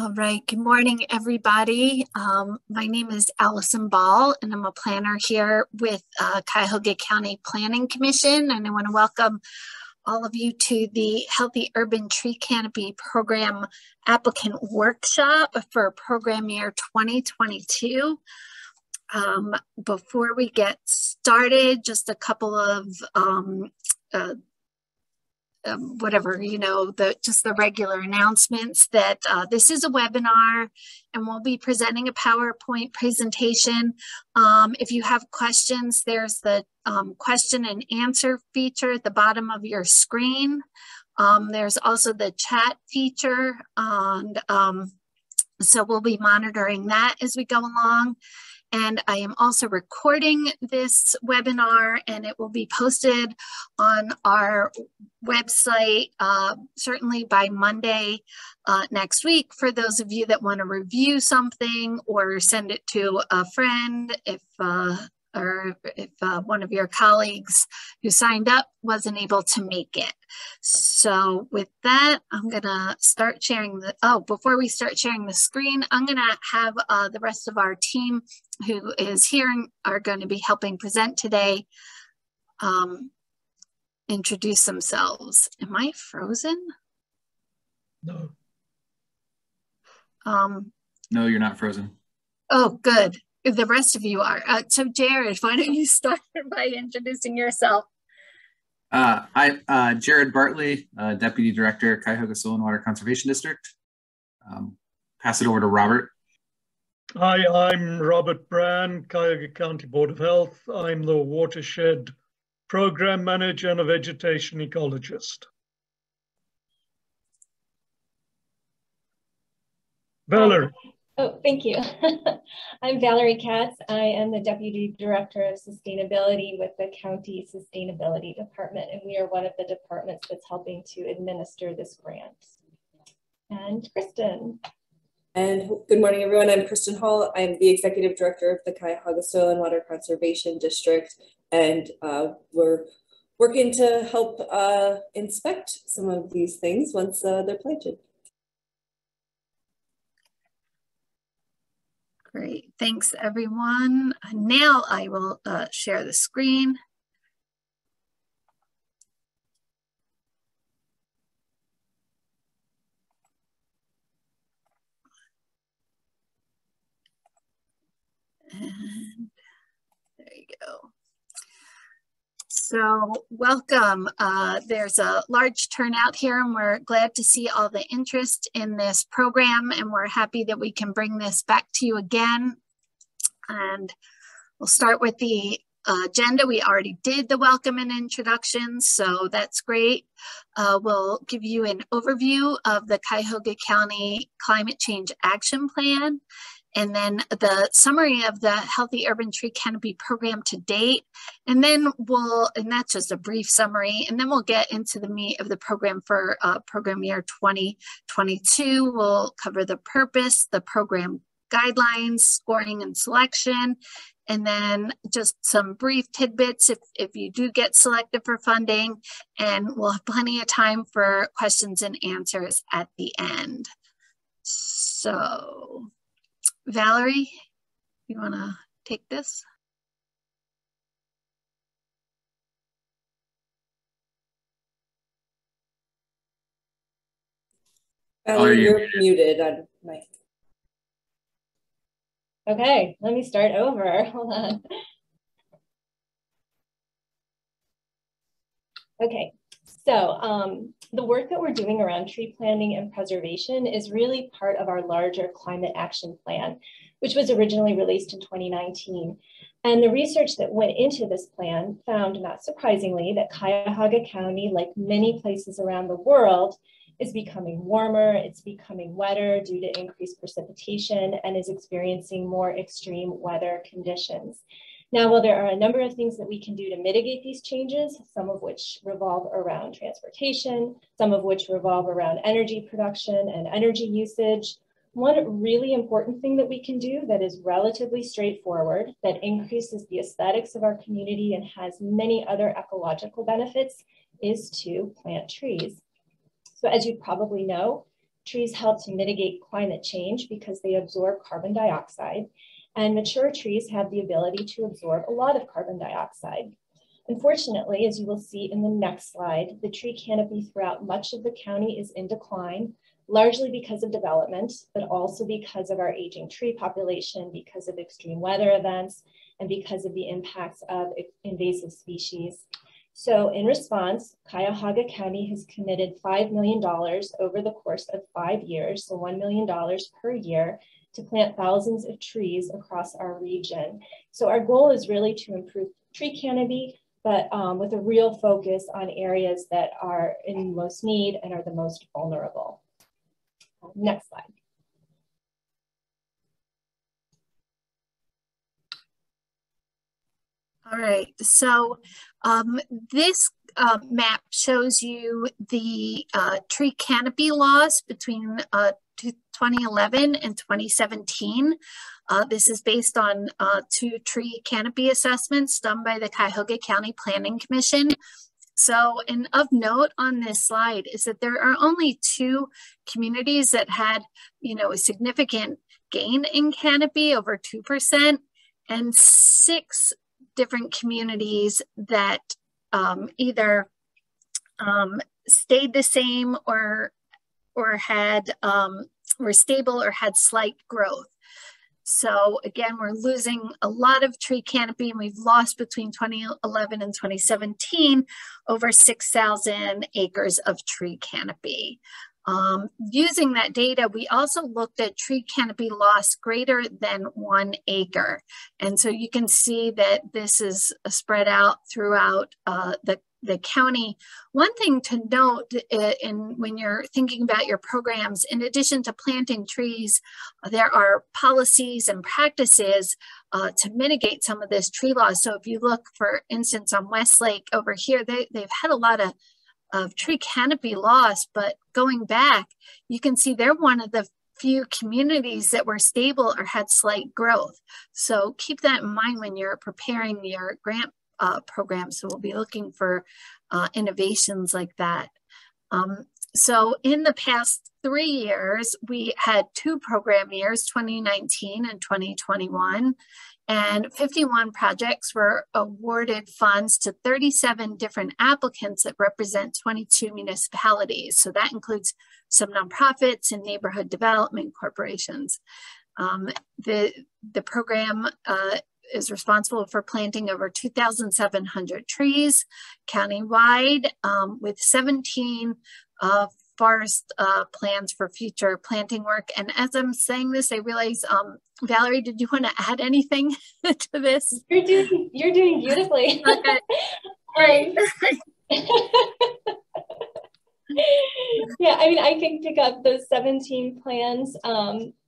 All right, good morning, everybody. My name is Allison Ball, and I'm a planner here with Cuyahoga County Planning Commission, and I want to welcome all of you to the Healthy Urban Tree Canopy Program Applicant Workshop for program year 2022. Before we get started, just a couple of just the regular announcements that this is a webinar and we'll be presenting a PowerPoint presentation. If you have questions, there's the question and answer feature at the bottom of your screen. There's also the chat feature, and so we'll be monitoring that as we go along. And I am also recording this webinar, and it will be posted on our website certainly by Monday next week for those of you that want to review something or send it to a friend if one of your colleagues who signed up wasn't able to make it. So with that, I'm gonna start sharing before we start sharing the screen, I'm gonna have the rest of our team who is here and are going to be helping present today introduce themselves. Am I frozen? No. No, you're not frozen. Oh, good. The rest of you are. So Jared, why don't you start by introducing yourself? I'm Jared Bartley, Deputy Director, Cuyahoga Soil and Water Conservation District. Pass it over to Robert. Hi, I'm Robert Brand, Cuyahoga County Board of Health. I'm the Watershed Program Manager and a Vegetation Ecologist. Valerie. Oh, thank you. I'm Valerie Katz. I am the Deputy Director of Sustainability with the County Sustainability Department, and we are one of the departments that's helping to administer this grant. And Kristen. And good morning, everyone. I'm Kristen Hall. I'm the Executive Director of the Cuyahoga Soil and Water Conservation District, and we're working to help inspect some of these things once they're planted. Great, thanks everyone. Now I will share the screen. And there you go. So welcome. There's a large turnout here, and we're glad to see all the interest in this program, and we're happy that we can bring this back to you again. And we'll start with the agenda. We already did the welcome and introductions, so that's great. We'll give you an overview of the Cuyahoga County Climate Change Action Plan, and then the summary of the Healthy Urban Tree Canopy program to date. And then and that's just a brief summary, and then we'll get into the meat of the program for program year 2022. We'll cover the purpose, the program guidelines, scoring and selection, and then just some brief tidbits if you do get selected for funding, and we'll have plenty of time for questions and answers at the end. So Valerie, you want to take this? Valerie, you're muted on mic. Okay, let me start over. Hold on. Okay, so the work that we're doing around tree planting and preservation is really part of our larger climate action plan, which was originally released in 2019. And the research that went into this plan found, not surprisingly, that Cuyahoga County, like many places around the world, is becoming warmer, it's becoming wetter due to increased precipitation, and is experiencing more extreme weather conditions. Now, while there are a number of things that we can do to mitigate these changes, some of which revolve around transportation, some of which revolve around energy production and energy usage, one really important thing that we can do that is relatively straightforward, that increases the aesthetics of our community and has many other ecological benefits, is to plant trees. So as you probably know, trees help to mitigate climate change because they absorb carbon dioxide, and mature trees have the ability to absorb a lot of carbon dioxide. Unfortunately, as you will see in the next slide, the tree canopy throughout much of the county is in decline, largely because of development, but also because of our aging tree population, because of extreme weather events, and because of the impacts of invasive species. So in response, Cuyahoga County has committed $5 million over the course of 5 years, so $1 million per year, to plant thousands of trees across our region. So our goal is really to improve tree canopy, but with a real focus on areas that are in most need and are the most vulnerable. Next slide. All right, so this map shows you the tree canopy loss between 2011 and 2017. This is based on 2 tree canopy assessments done by the Cuyahoga County Planning Commission. So, and of note on this slide is that there are only 2 communities that had, you know, a significant gain in canopy over 2%, and 6 different communities that either stayed the same or had were stable or had slight growth. So again, we're losing a lot of tree canopy, and we've lost between 2011 and 2017 over 6,000 acres of tree canopy. Using that data, we also looked at tree canopy loss greater than 1 acre. And so you can see that this is spread out throughout the county. One thing to note when you're thinking about your programs, in addition to planting trees, there are policies and practices to mitigate some of this tree loss. So if you look, for instance, on Westlake over here, they've had a lot of tree canopy loss, but going back, you can see they're one of the few communities that were stable or had slight growth. So keep that in mind when you're preparing your grant program. So we'll be looking for innovations like that. So in the past 3 years, we had 2 program years, 2019 and 2021, and 51 projects were awarded funds to 37 different applicants that represent 22 municipalities. So that includes some nonprofits and neighborhood development corporations. The program is responsible for planting over 2,700 trees countywide, with 17 forest plans for future planting work. And as I'm saying this, I realize, Valerie, did you want to add anything to this? You're doing beautifully. Okay. Great. Yeah, I mean, I can pick up those 17 plans,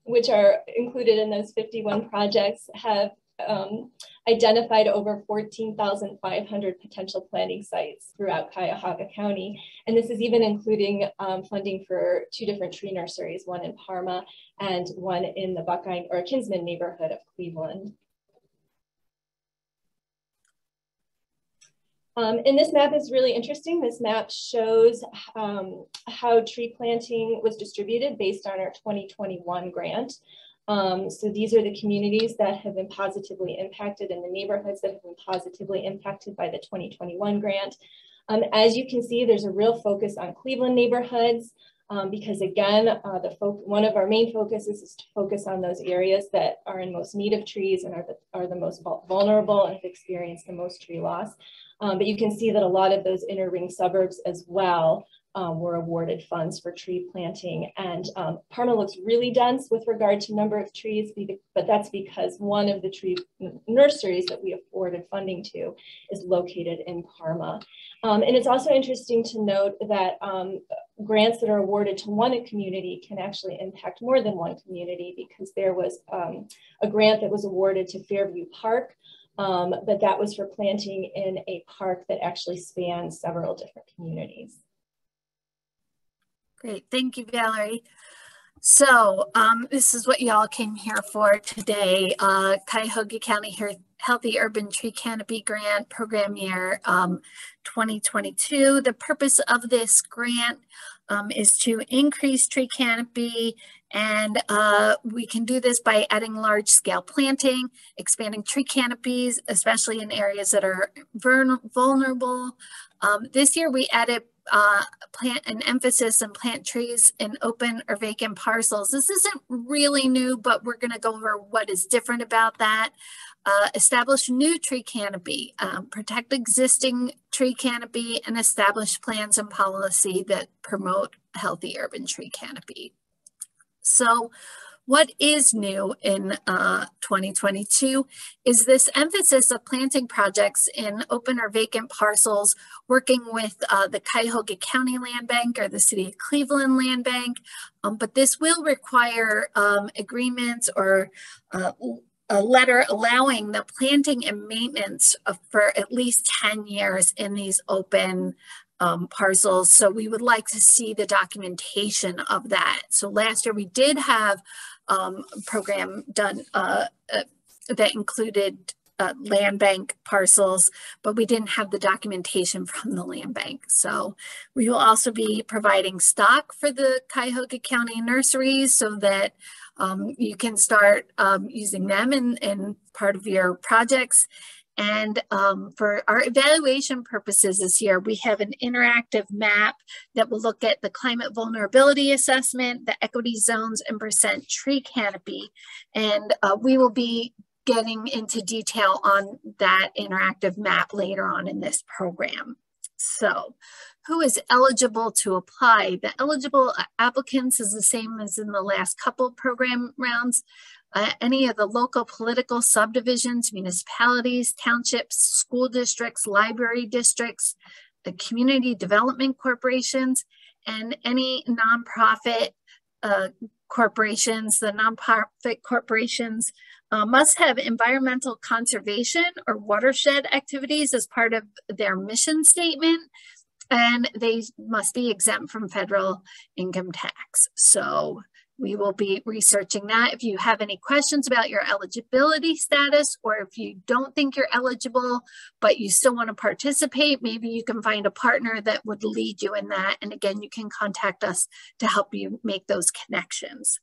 which are included in those 51 projects, have identified over 14,500 potential planting sites throughout Cuyahoga County. And this is even including funding for 2 different tree nurseries, one in Parma and one in the Buckeye or Kinsman neighborhood of Cleveland. And this map is really interesting. This map shows how tree planting was distributed based on our 2021 grant. So these are the communities that have been positively impacted and the neighborhoods that have been positively impacted by the 2021 grant. As you can see, there's a real focus on Cleveland neighborhoods because again, one of our main focuses is to focus on those areas that are in most need of trees and are the most vulnerable and have experienced the most tree loss. But you can see that a lot of those inner ring suburbs as well were awarded funds for tree planting. And Parma looks really dense with regard to number of trees, but that's because one of the tree nurseries that we afforded funding to is located in Parma. And it's also interesting to note that grants that are awarded to one community can actually impact more than one community, because there was a grant that was awarded to Fairview Park, but that was for planting in a park that actually spans several different communities. Great, thank you, Valerie. So this is what y'all came here for today. Cuyahoga County Healthy Urban Tree Canopy Grant Program Year 2022. The purpose of this grant is to increase tree canopy, and we can do this by adding large-scale planting, expanding tree canopies, especially in areas that are vulnerable. This year we added an emphasis on plant trees in open or vacant parcels. This isn't really new, but we're going to go over what is different about that. Establish new tree canopy, protect existing tree canopy, and establish plans and policy that promote healthy urban tree canopy. So what is new in 2022 is this emphasis of planting projects in open or vacant parcels, working with the Cuyahoga County Land Bank or the City of Cleveland Land Bank. But this will require agreements or a letter allowing the planting and maintenance for at least 10 years in these open parcels. So we would like to see the documentation of that. So last year we did have a program done that included land bank parcels, but we didn't have the documentation from the land bank. So we will also be providing stock for the Cuyahoga County nurseries so that you can start using them in part of your projects. And for our evaluation purposes this year, we have an interactive map that will look at the climate vulnerability assessment, the equity zones, and percent tree canopy. And we will be getting into detail on that interactive map later on in this program. So who is eligible to apply? The eligible applicants is the same as in the last couple program rounds. Any of the local political subdivisions, municipalities, townships, school districts, library districts, the community development corporations, and any nonprofit corporations. The nonprofit corporations must have environmental conservation or watershed activities as part of their mission statement, and they must be exempt from federal income tax. So we will be researching that. If you have any questions about your eligibility status, or if you don't think you're eligible, but you still want to participate, maybe you can find a partner that would lead you in that. And again, you can contact us to help you make those connections.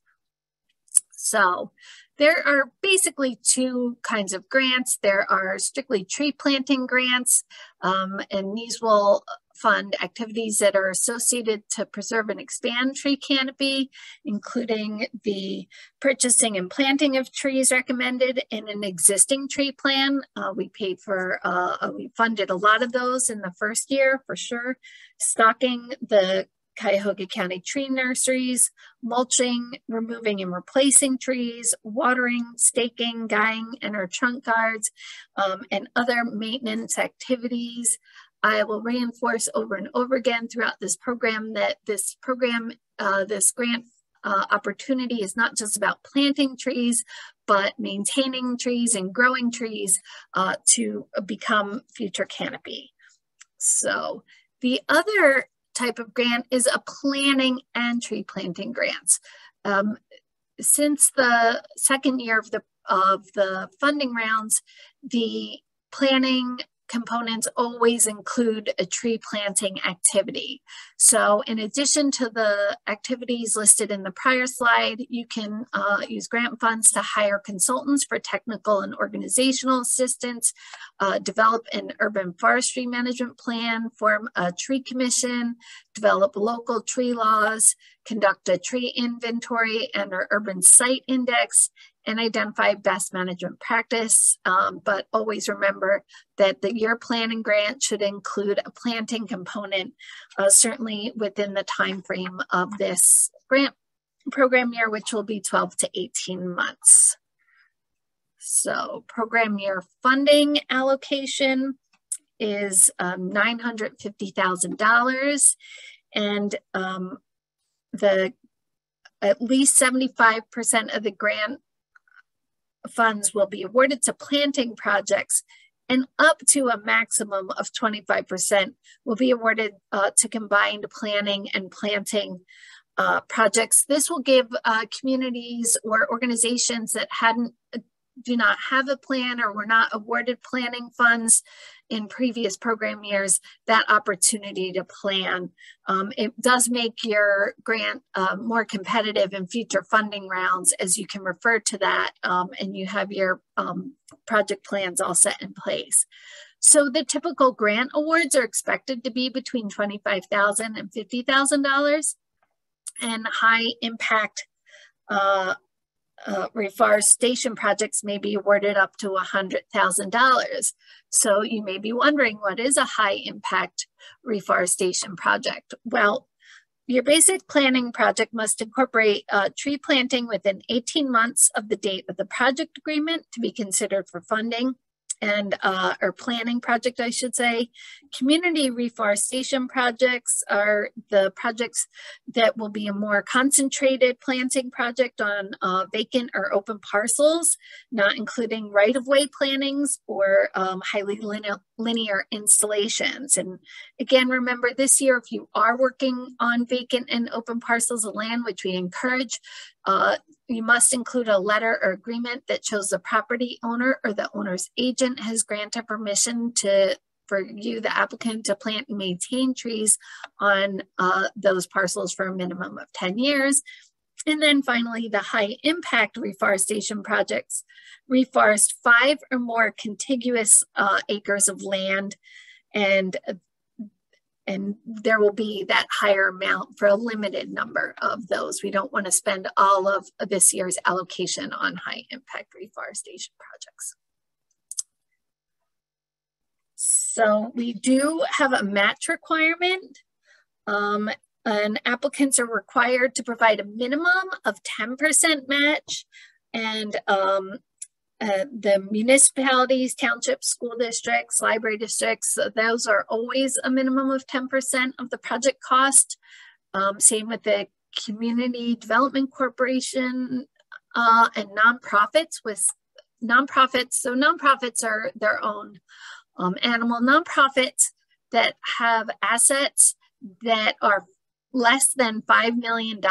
So there are basically two kinds of grants. There are strictly tree planting grants, and these will fund activities that are associated to preserve and expand tree canopy, including the purchasing and planting of trees recommended in an existing tree plan. We funded a lot of those in the first year for sure. Stocking the Cuyahoga County tree nurseries, mulching, removing and replacing trees, watering, staking, guying, and our trunk guards, and other maintenance activities. I will reinforce over and over again throughout this program that this grant opportunity is not just about planting trees, but maintaining trees and growing trees to become future canopy. So the other type of grant is a planning and tree planting grants. Since the second year of the funding rounds, the planning components always include a tree planting activity. So in addition to the activities listed in the prior slide, you can use grant funds to hire consultants for technical and organizational assistance, develop an urban forestry management plan, form a tree commission, develop local tree laws, conduct a tree inventory and our urban site index, and identify best management practice. But always remember that your planning grant should include a planting component, certainly within the time frame of this grant program year, which will be 12 to 18 months. So program year funding allocation is $950,000, and at least 75% of the grant funds will be awarded to planting projects, and up to a maximum of 25% will be awarded to combined planning and planting projects. This will give communities or organizations that hadn't do not have a plan or were not awarded planning funds in previous program years, that opportunity to plan. It does make your grant more competitive in future funding rounds, as you can refer to that and you have your project plans all set in place. So the typical grant awards are expected to be between $25,000 and $50,000, and high impact reforestation projects may be awarded up to $100,000. So you may be wondering, what is a high impact reforestation project? Well, your basic planning project must incorporate tree planting within 18 months of the date of the project agreement to be considered for funding, and or planning project, I should say. Community reforestation projects are the projects that will be a more concentrated planting project on vacant or open parcels, not including right-of-way plantings or highly linear installations. And again, remember this year, if you are working on vacant and open parcels of land, which we encourage, you must include a letter or agreement that shows the property owner or the owner's agent has granted permission for you, the applicant, to plant and maintain trees on those parcels for a minimum of 10 years. And then finally, the high impact reforestation projects reforest 5 or more contiguous acres of land, and there will be that higher amount for a limited number of those. We don't want to spend all of this year's allocation on high impact reforestation projects. So we do have a match requirement, and applicants are required to provide a minimum of 10% match, and the municipalities, townships, school districts, library districts, those are always a minimum of 10% of the project cost. Same with the Community Development Corporation and nonprofits. With nonprofits, so nonprofits are their own animal. Nonprofits that have assets that are less than $5 million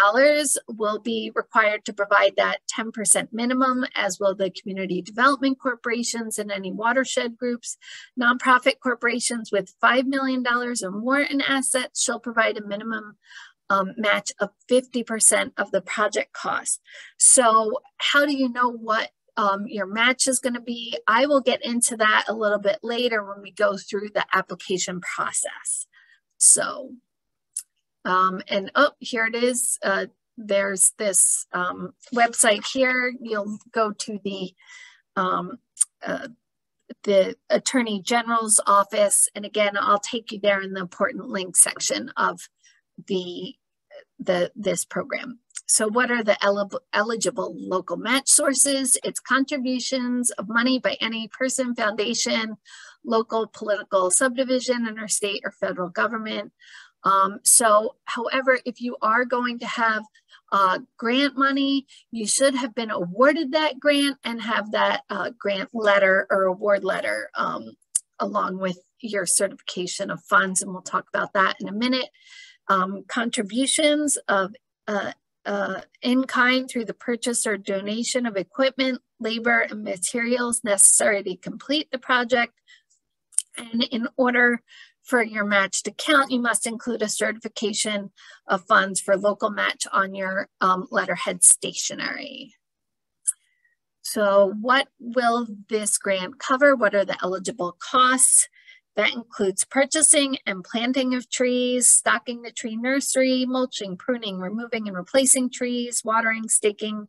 will be required to provide that 10% minimum, as will the community development corporations and any watershed groups. Nonprofit corporations with $5 million or more in assets shall provide a minimum match of 50% of the project cost. So how do you know what your match is going to be? I will get into that a little bit later when we go through the application process. So and oh, here it is. There's this website here. You'll go to the Attorney General's office, and again, I'll take you there in the important link section of this program. So what are the eligible local match sources? It's contributions of money by any person, foundation, local political subdivision, interstate or federal government. So, however, if you are going to have grant money, you should have been awarded that grant and have that grant letter or award letter along with your certification of funds, and we'll talk about that in a minute. Contributions of in kind through the purchase or donation of equipment, labor, and materials necessary to complete the project. And in order for your match to count, you must include a certification of funds for local match on your letterhead stationery. So what will this grant cover? What are the eligible costs? That includes purchasing and planting of trees, stocking the tree nursery, mulching, pruning, removing and replacing trees, watering, staking,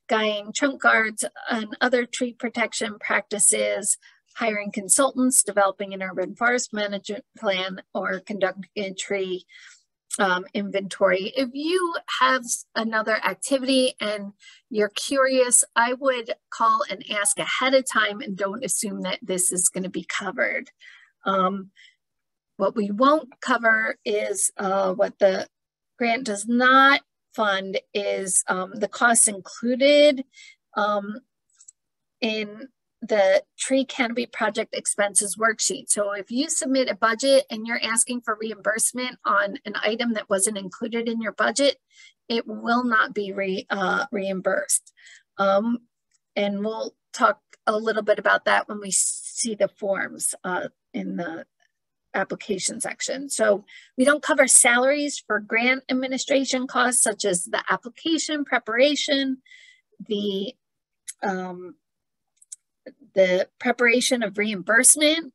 guying, trunk guards, and other tree protection practices, hiring consultants, developing an urban forest management plan, or conducting a tree inventory. If you have another activity and you're curious, I would call and ask ahead of time and don't assume that this is going to be covered. What we won't cover is what the grant does not fund is the costs included in the tree canopy project expenses worksheet. So if you submit a budget and you're asking for reimbursement on an item that wasn't included in your budget, it will not be reimbursed. And we'll talk a little bit about that when we see the forms in the application section. So we don't cover salaries for grant administration costs, such as the application preparation, the preparation of reimbursement,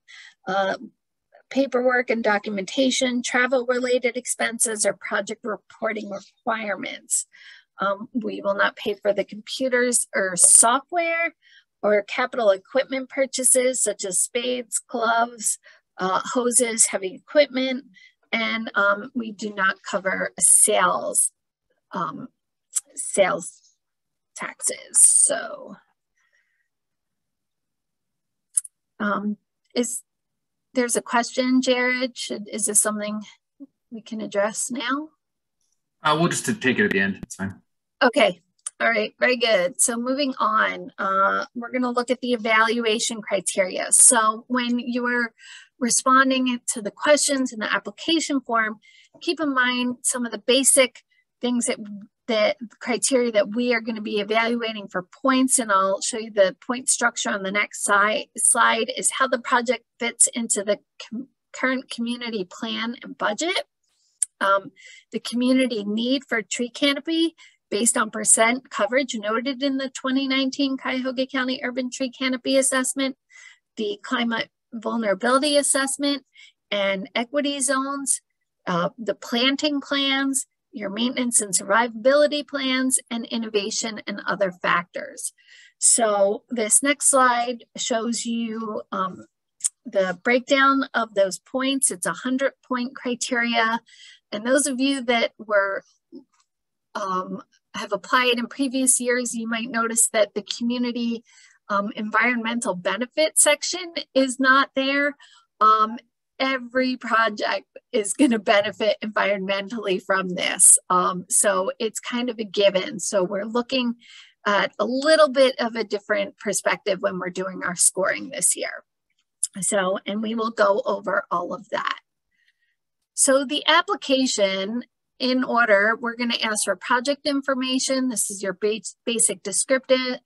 paperwork and documentation, travel-related expenses, or project reporting requirements. We will not pay for the computers or software or capital equipment purchases, such as spades, gloves, hoses, heavy equipment, and we do not cover sales taxes. So there's a question, Jared. Is this something we can address now? We'll just take it at the end. It's fine. Okay. All right. Very good. So moving on, we're going to look at the evaluation criteria. So when you are responding to the questions in the application form, keep in mind some of the basic things that criteria that we are going to be evaluating for points, and I'll show you the point structure on the next slide, is how the project fits into the current community plan and budget, the community need for tree canopy based on percent coverage noted in the 2019 Cuyahoga County Urban Tree Canopy Assessment, the climate vulnerability assessment and equity zones, the planting plans, your maintenance and survivability plans, and innovation and other factors. So this next slide shows you the breakdown of those points. It's 100-point criteria. And those of you that were have applied in previous years, you might notice that the community environmental benefit section is not there. Every project is going to benefit environmentally from this. So it's kind of a given. So we're looking at a little bit of a different perspective when we're doing our scoring this year. So, and we will go over all of that. So the application, in order, we're going to ask for project information. This is your basic description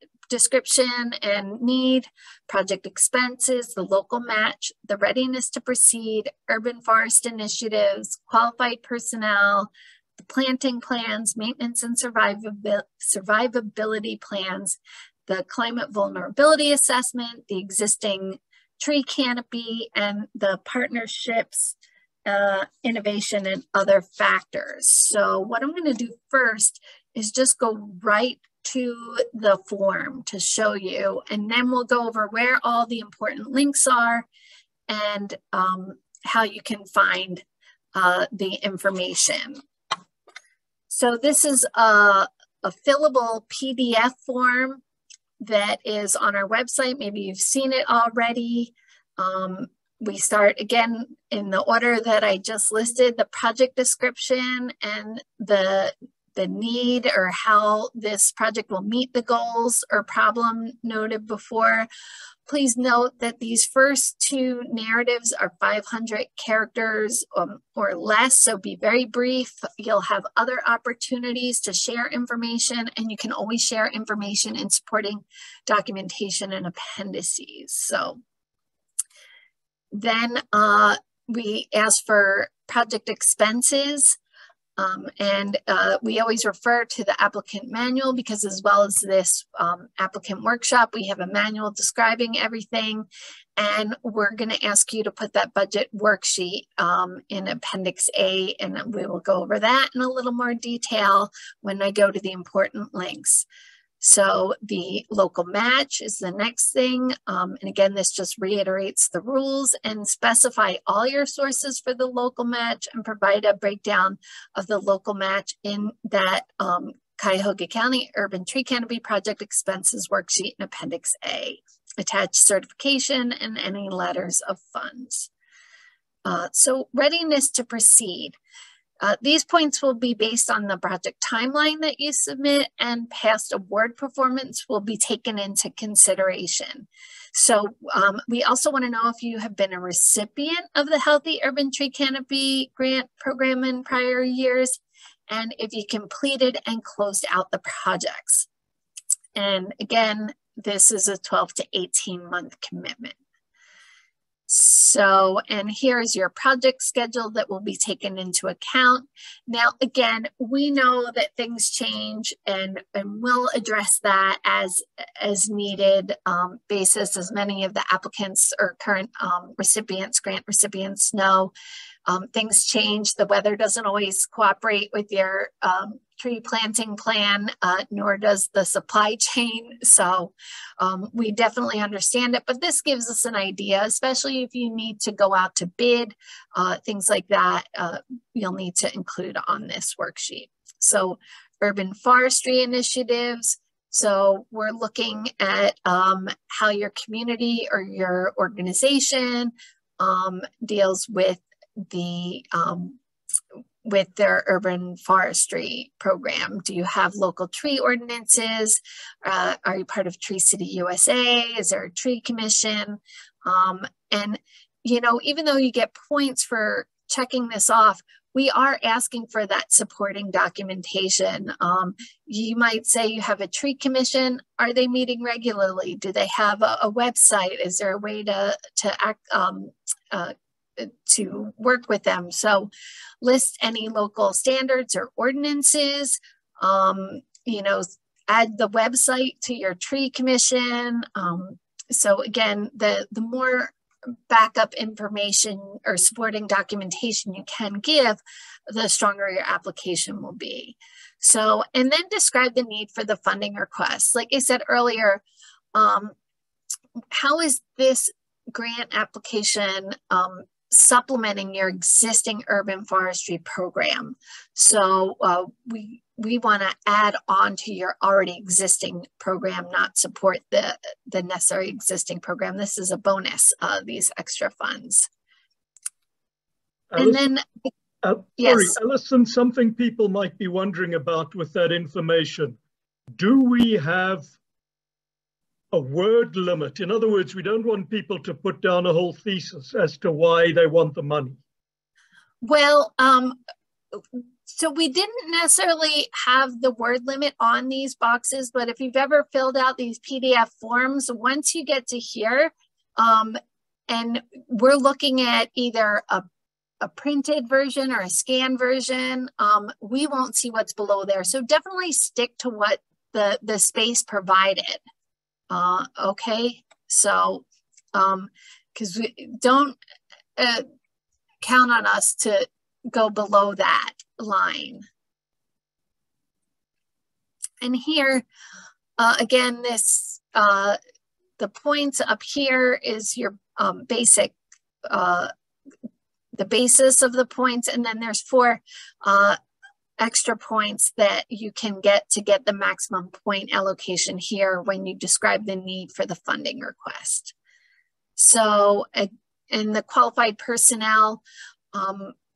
and need, project expenses, the local match, the readiness to proceed, urban forest initiatives, qualified personnel, the planting plans, maintenance and survivability plans, the climate vulnerability assessment, the existing tree canopy, and the partnerships, innovation, and other factors. So what I'm going to do first is just go right to the form to show you, and then we'll go over where all the important links are and how you can find the information. So this is a fillable PDF form that is on our website. Maybe you've seen it already. We start again in the order that I just listed: the project description and the need, or how this project will meet the goals or problem noted before. Please note that these first two narratives are 500 characters or less, so be very brief. You'll have other opportunities to share information, and you can always share information in supporting documentation and appendices. So then we ask for project expenses. We always refer to the applicant manual, because as well as this applicant workshop, we have a manual describing everything. And we're going to ask you to put that budget worksheet in Appendix A, and we will go over that in a little more detail when I go to the important links. So the local match is the next thing. And again, this just reiterates the rules, and specify all your sources for the local match and provide a breakdown of the local match in that Cuyahoga County Urban Tree Canopy Project Expenses Worksheet in Appendix A. Attach certification and any letters of funds. So readiness to proceed. These points will be based on the project timeline that you submit, and past award performance will be taken into consideration. So we also want to know if you have been a recipient of the Healthy Urban Tree Canopy Grant Program in prior years, and if you completed and closed out the projects. And again, this is a 12 to 18 month commitment. So, and here's your project schedule that will be taken into account. Now, again, we know that things change, and we'll address that as needed basis, as many of the applicants or current recipients, grant recipients know. Things change. The weather doesn't always cooperate with your tree planting plan, nor does the supply chain. So we definitely understand it, but this gives us an idea, especially if you need to go out to bid, things like that, you'll need to include on this worksheet. So urban forestry initiatives. So we're looking at how your community or your organization deals with their urban forestry program. Do you have local tree ordinances? Are you part of Tree City USA? Is there a tree commission? And, you know, even though you get points for checking this off, we are asking for that supporting documentation. You might say you have a tree commission. Are they meeting regularly? Do they have a website? Is there a way to work with them? So list any local standards or ordinances, you know, add the website to your tree commission. So again, the more backup information or supporting documentation you can give, the stronger your application will be. So, and then describe the need for the funding request. Like I said earlier, how is this grant application supplementing your existing urban forestry program? So we want to add on to your already existing program, not support the necessary existing program. This is a bonus, these extra funds. Alison, and then, yes. Sorry, Alison, something people might be wondering about with that information. Do we have a word limit? In other words, we don't want people to put down a whole thesis as to why they want the money. Well, so we didn't necessarily have the word limit on these boxes, but if you've ever filled out these PDF forms, once you get to here, and we're looking at either a printed version or a scanned version, we won't see what's below there. So definitely stick to what the space provided. Okay, so because we don't count on us to go below that line. And here, again, this the points up here is your basic, the basis of the points, and then there's 4 extra points that you can get to get the maximum point allocation here when you describe the need for the funding request. So in the qualified personnel,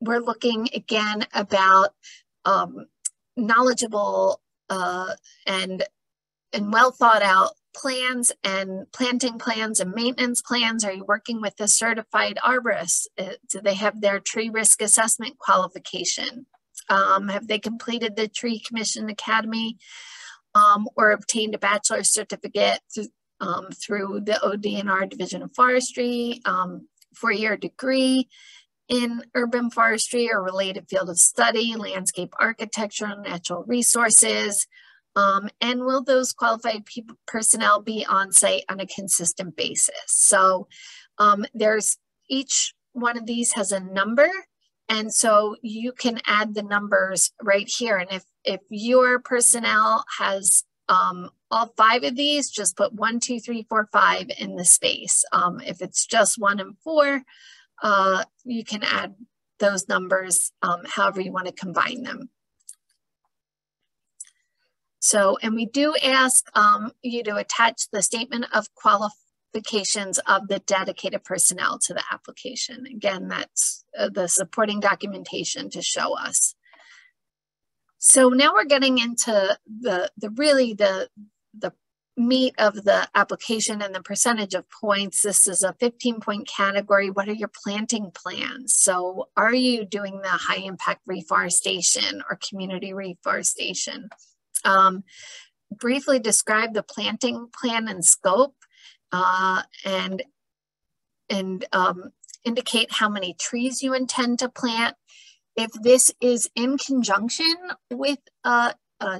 we're looking again about knowledgeable and well thought out plans and planting plans and maintenance plans. Are you working with a certified arborist? Do they have their tree risk assessment qualification? Have they completed the Tree Commission Academy or obtained a bachelor's certificate through the ODNR Division of Forestry, 4-year degree in urban forestry or related field of study, landscape architecture, natural resources? And will those qualified personnel be on site on a consistent basis? So there's each one of these has a number. And so you can add the numbers right here. And if your personnel has all 5 of these, just put 1, 2, 3, 4, 5 in the space. If it's just 1 and 4, you can add those numbers however you want to combine them. So, and we do ask you to attach the statement of qualifications of the dedicated personnel to the application. Again, that's the supporting documentation to show us. So now we're getting into the meat of the application and the percentage of points. This is a 15-point category. What are your planting plans? So are you doing the high impact reforestation or community reforestation? briefly describe the planting plan and scope, and indicate how many trees you intend to plant. If this is in conjunction with a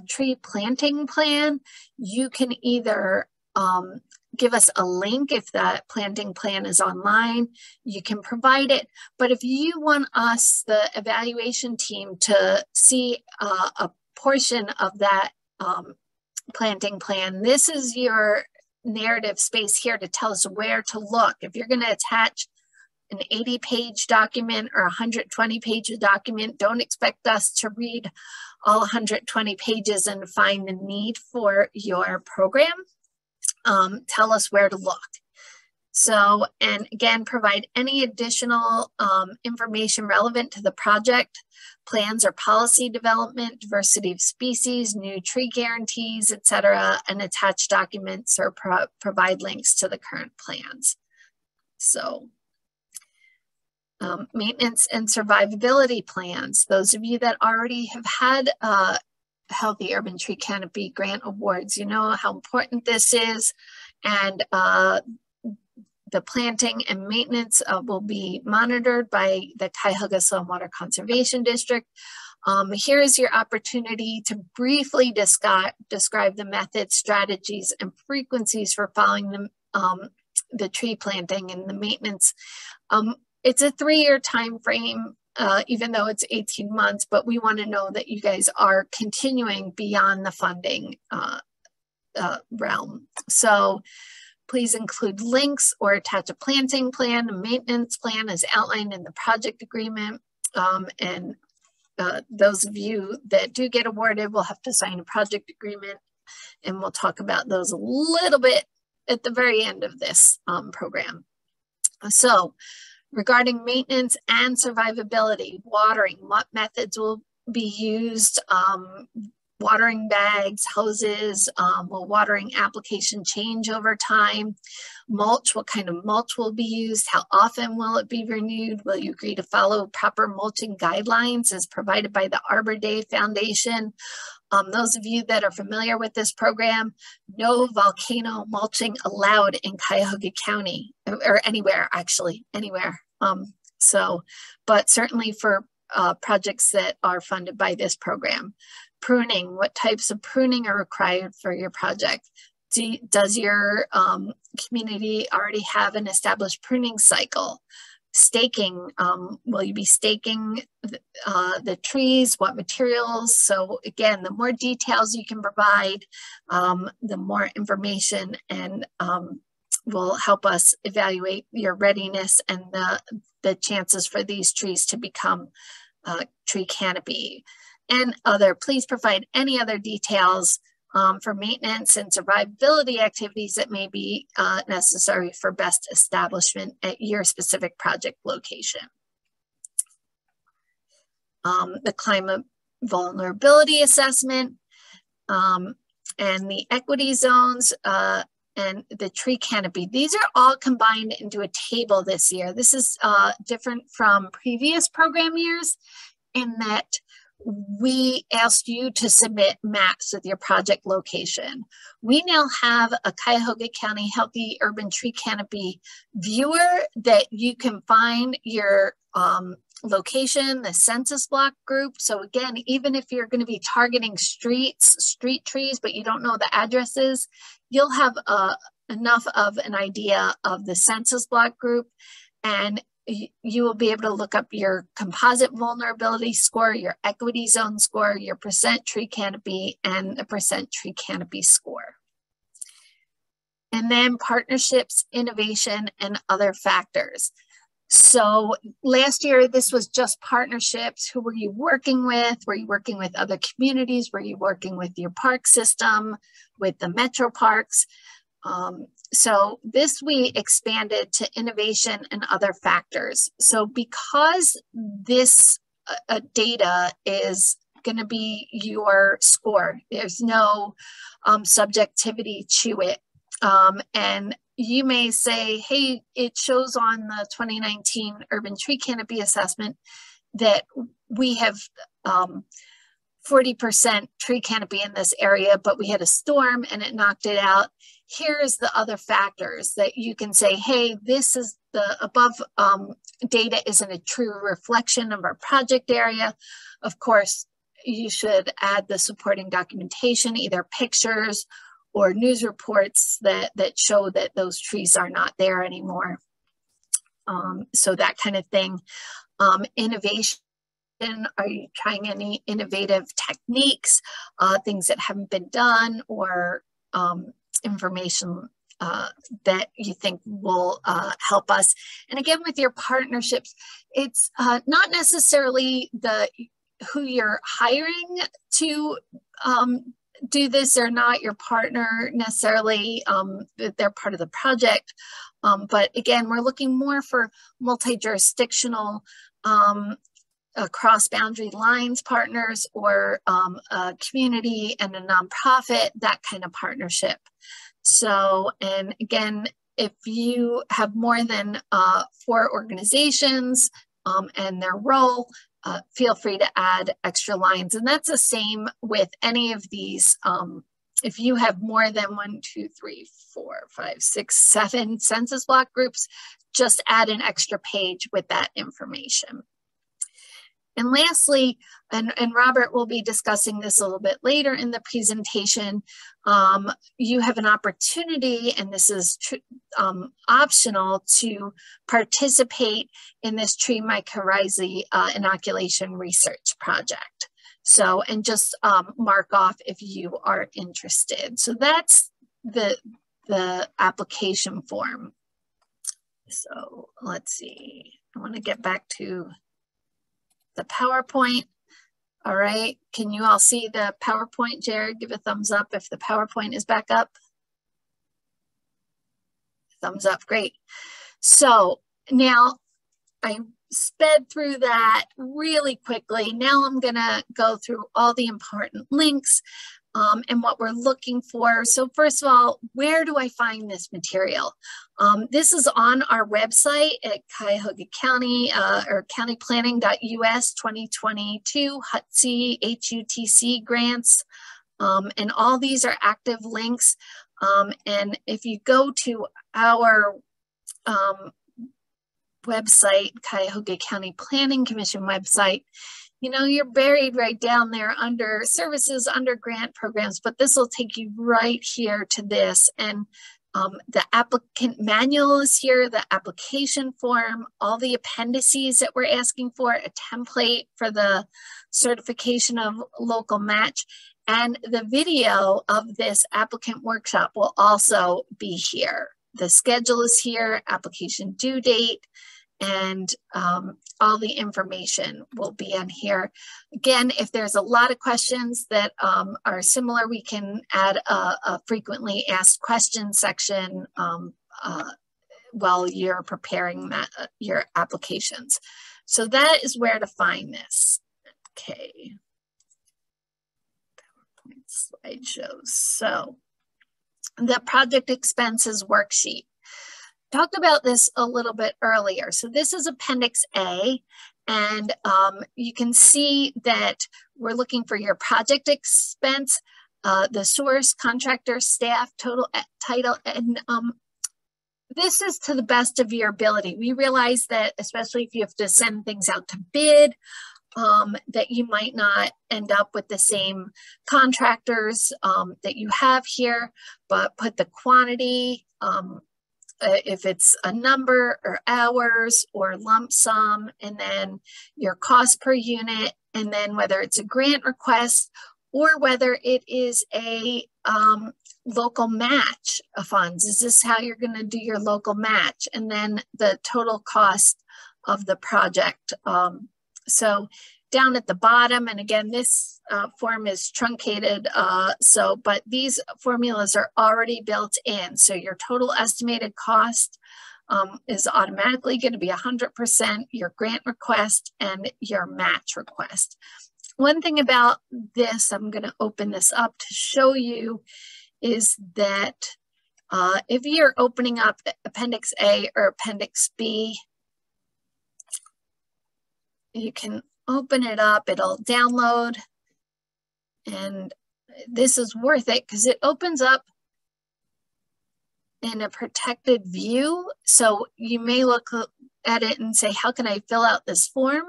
tree planting plan, you can either give us a link if that planting plan is online, you can provide it. But if you want us, the evaluation team, to see a portion of that planting plan, this is your narrative space here to tell us where to look. If you're going to attach an 80-page document or 120-page document, don't expect us to read all 120 pages and find the need for your program. Tell us where to look. So, and again, provide any additional information relevant to the project, plans or policy development, diversity of species, new tree guarantees, etc., and attach documents or provide links to the current plans. So, maintenance and survivability plans. Those of you that already have had Healthy Urban Tree Canopy grant awards, you know how important this is, and the planting and maintenance will be monitored by the Cuyahoga Soil and Water Conservation District. Here is your opportunity to briefly describe the methods, strategies, and frequencies for following the tree planting and the maintenance. It's a 3-year time frame, even though it's 18 months, but we want to know that you guys are continuing beyond the funding realm. So please include links or attach a planting plan. A maintenance plan is outlined in the project agreement. And those of you that do get awarded will have to sign a project agreement, and we'll talk about those a little bit at the very end of this program. So, regarding maintenance and survivability, watering, what methods will be used, watering bags, hoses, will watering application change over time, mulch, what kind of mulch will be used, how often will it be renewed, will you agree to follow proper mulching guidelines as provided by the Arbor Day Foundation. Those of you that are familiar with this program, no volcano mulching allowed in Cuyahoga County, or anywhere, actually, anywhere. But certainly for projects that are funded by this program. Pruning, what types of pruning are required for your project? Does your community already have an established pruning cycle? Staking, will you be staking the trees? What materials? So again, the more details you can provide, the more information, and will help us evaluate your readiness and the chances for these trees to become tree canopy. And please provide any other details for maintenance and survivability activities that may be necessary for best establishment at your specific project location. The climate vulnerability assessment and the equity zones and the tree canopy. These are all combined into a table this year. This is different from previous program years in that we asked you to submit maps with your project location. We now have a Cuyahoga County Healthy Urban Tree Canopy viewer that you can find your location, the census block group. So again, even if you're going to be targeting street trees, but you don't know the addresses, you'll have enough of an idea of the census block group, and you will be able to look up your composite vulnerability score, your equity zone score, your percent tree canopy, and the percent tree canopy score. And then partnerships, innovation, and other factors. So last year, this was just partnerships. Who were you working with? Were you working with other communities? Were you working with your park system, with the metro parks? So this we expanded to innovation and other factors. So because this data is going to be your score, there's no subjectivity to it. And you may say, hey, it shows on the 2019 Urban Tree Canopy Assessment that we have 40% tree canopy in this area, but we had a storm and it knocked it out. Here's the other factors that you can say, hey, this is the above data isn't a true reflection of our project area. Of course, you should add the supporting documentation, either pictures or news reports that show that those trees are not there anymore. So that kind of thing. Innovation. Are you trying any innovative techniques, things that haven't been done, or information that you think will help us? And again, with your partnerships, it's not necessarily who you're hiring to do this or not, your partner necessarily, they're part of the project. But again, we're looking more for multi-jurisdictional across boundary lines partners, or a community and a nonprofit, that kind of partnership. So, and again, if you have more than 4 organizations and their role, feel free to add extra lines. And that's the same with any of these. If you have more than 1, 2, 3, 4, 5, 6, 7 census block groups, just add an extra page with that information. And lastly, and Robert will be discussing this a little bit later in the presentation, you have an opportunity, and this is optional, to participate in this tree mycorrhizae inoculation research project. So, and just mark off if you are interested. So that's the application form. So let's see, I want to get back to the PowerPoint. All right, can you all see the PowerPoint? Jared, give a thumbs up if the PowerPoint is back up. Thumbs up, great. So now I sped through that really quickly. Now I'm gonna go through all the important links and what we're looking for. So first of all, where do I find this material? This is on our website at Cuyahoga County or countyplanning.us 2022 HUTC, HUTC grants. And all these are active links. And if you go to our website, Cuyahoga County Planning Commission website, you know, you're buried right down there under services, under grant programs, but this will take you right here to this. And the applicant manual is here, the application form, all the appendices that we're asking for, a template for the certification of local match, and the video of this applicant workshop will also be here. The schedule is here, application due date, and all the information will be on here. Again, if there's a lot of questions that are similar, we can add a frequently asked questions section while you're preparing your applications. So that is where to find this. Okay. PowerPoint slideshows. So the project expenses worksheet. Talked about this a little bit earlier. So this is Appendix A, and you can see that we're looking for your project expense, the source, contractor, staff, total title, and this is to the best of your ability. We realize that, especially if you have to send things out to bid, that you might not end up with the same contractors that you have here, but put the quantity, if it's a number or hours or lump sum, and then your cost per unit, and then whether it's a grant request or whether it is a local match of funds. Is this how you're going to do your local match? And then the total cost of the project. So down at the bottom, and again, this form is truncated, but these formulas are already built in. So your total estimated cost is automatically going to be 100%, your grant request and your match request. One thing about this, I'm going to open this up to show you, is that if you're opening up Appendix A or Appendix B, you can open it up, it'll download And this is worth it because it opens up in a protected view. So you may look at it and say, how can I fill out this form?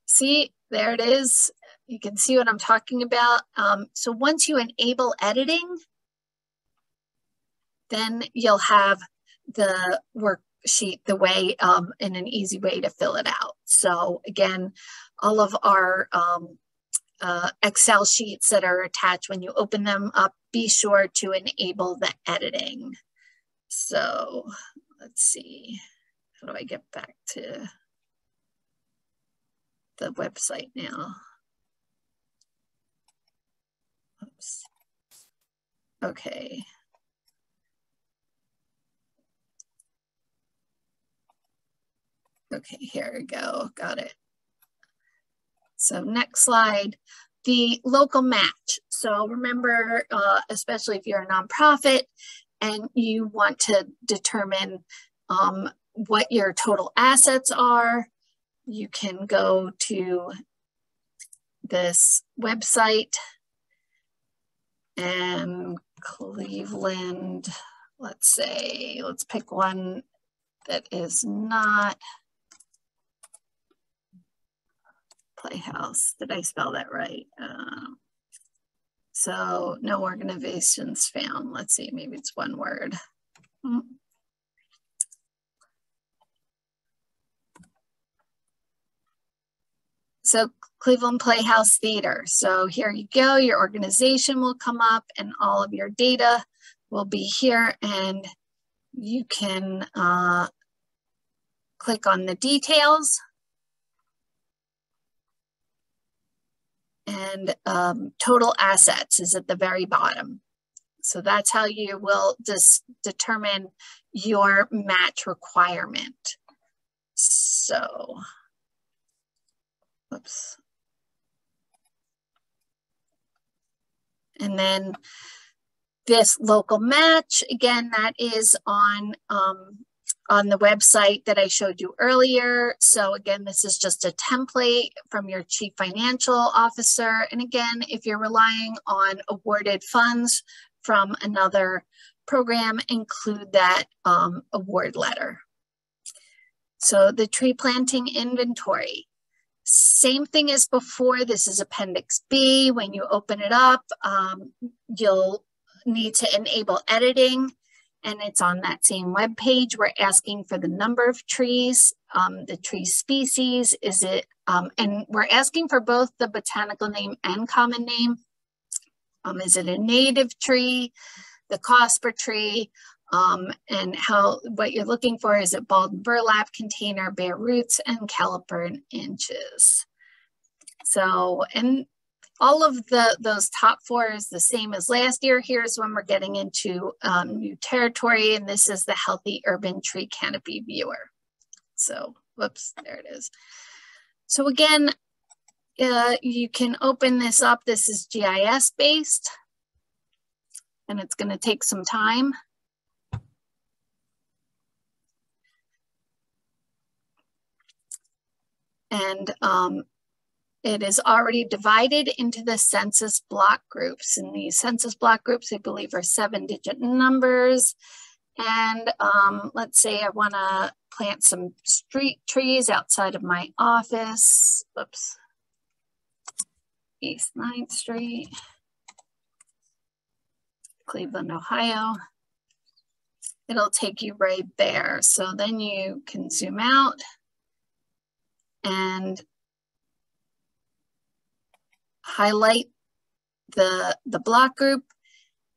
See, there it is. You can see what I'm talking about. So once you enable editing, then you'll have the worksheet the way, in an easy way to fill it out. So again, all of our Excel sheets that are attached, when you open them up, be sure to enable the editing. So let's see, how do I get back to the website now? Oops. Okay. Okay, here we go, got it. So next slide, the local match. So remember, especially if you're a nonprofit and you want to determine what your total assets are, you can go to this website and Cleveland, let's say, let's pick one that is not Playhouse. Did I spell that right? So no organizations found. Let's see, maybe it's one word. So Cleveland Playhouse Theater. So here you go, your organization will come up and all of your data will be here, and you can click on the details. And total assets is at the very bottom. So that's how you will just determine your match requirement. So, oops. And then this local match, again, that is on the website that I showed you earlier. So again, this is just a template from your chief financial officer. And again, if you're relying on awarded funds from another program, include that award letter. So the tree planting inventory, same thing as before. This is Appendix B. When you open it up, you'll need to enable editing. And it's on that same web page. We're asking for the number of trees, the tree species, is it, and we're asking for both the botanical name and common name. Is it a native tree, the cost per tree, and what you're looking for, is it bald and burlap, container, bare roots, and caliper in inches. So, and all of those top four is the same as last year. Here's when we're getting into new territory, and this is the Healthy Urban Tree Canopy Viewer. So, whoops, there it is. So again, you can open this up. This is GIS based, and it's going to take some time. And it is already divided into the census block groups. And these census block groups, I believe, are 7-digit numbers. And let's say I want to plant some street trees outside of my office. Oops. East 9th Street, Cleveland, Ohio. It'll take you right there. So then you can zoom out and highlight the block group,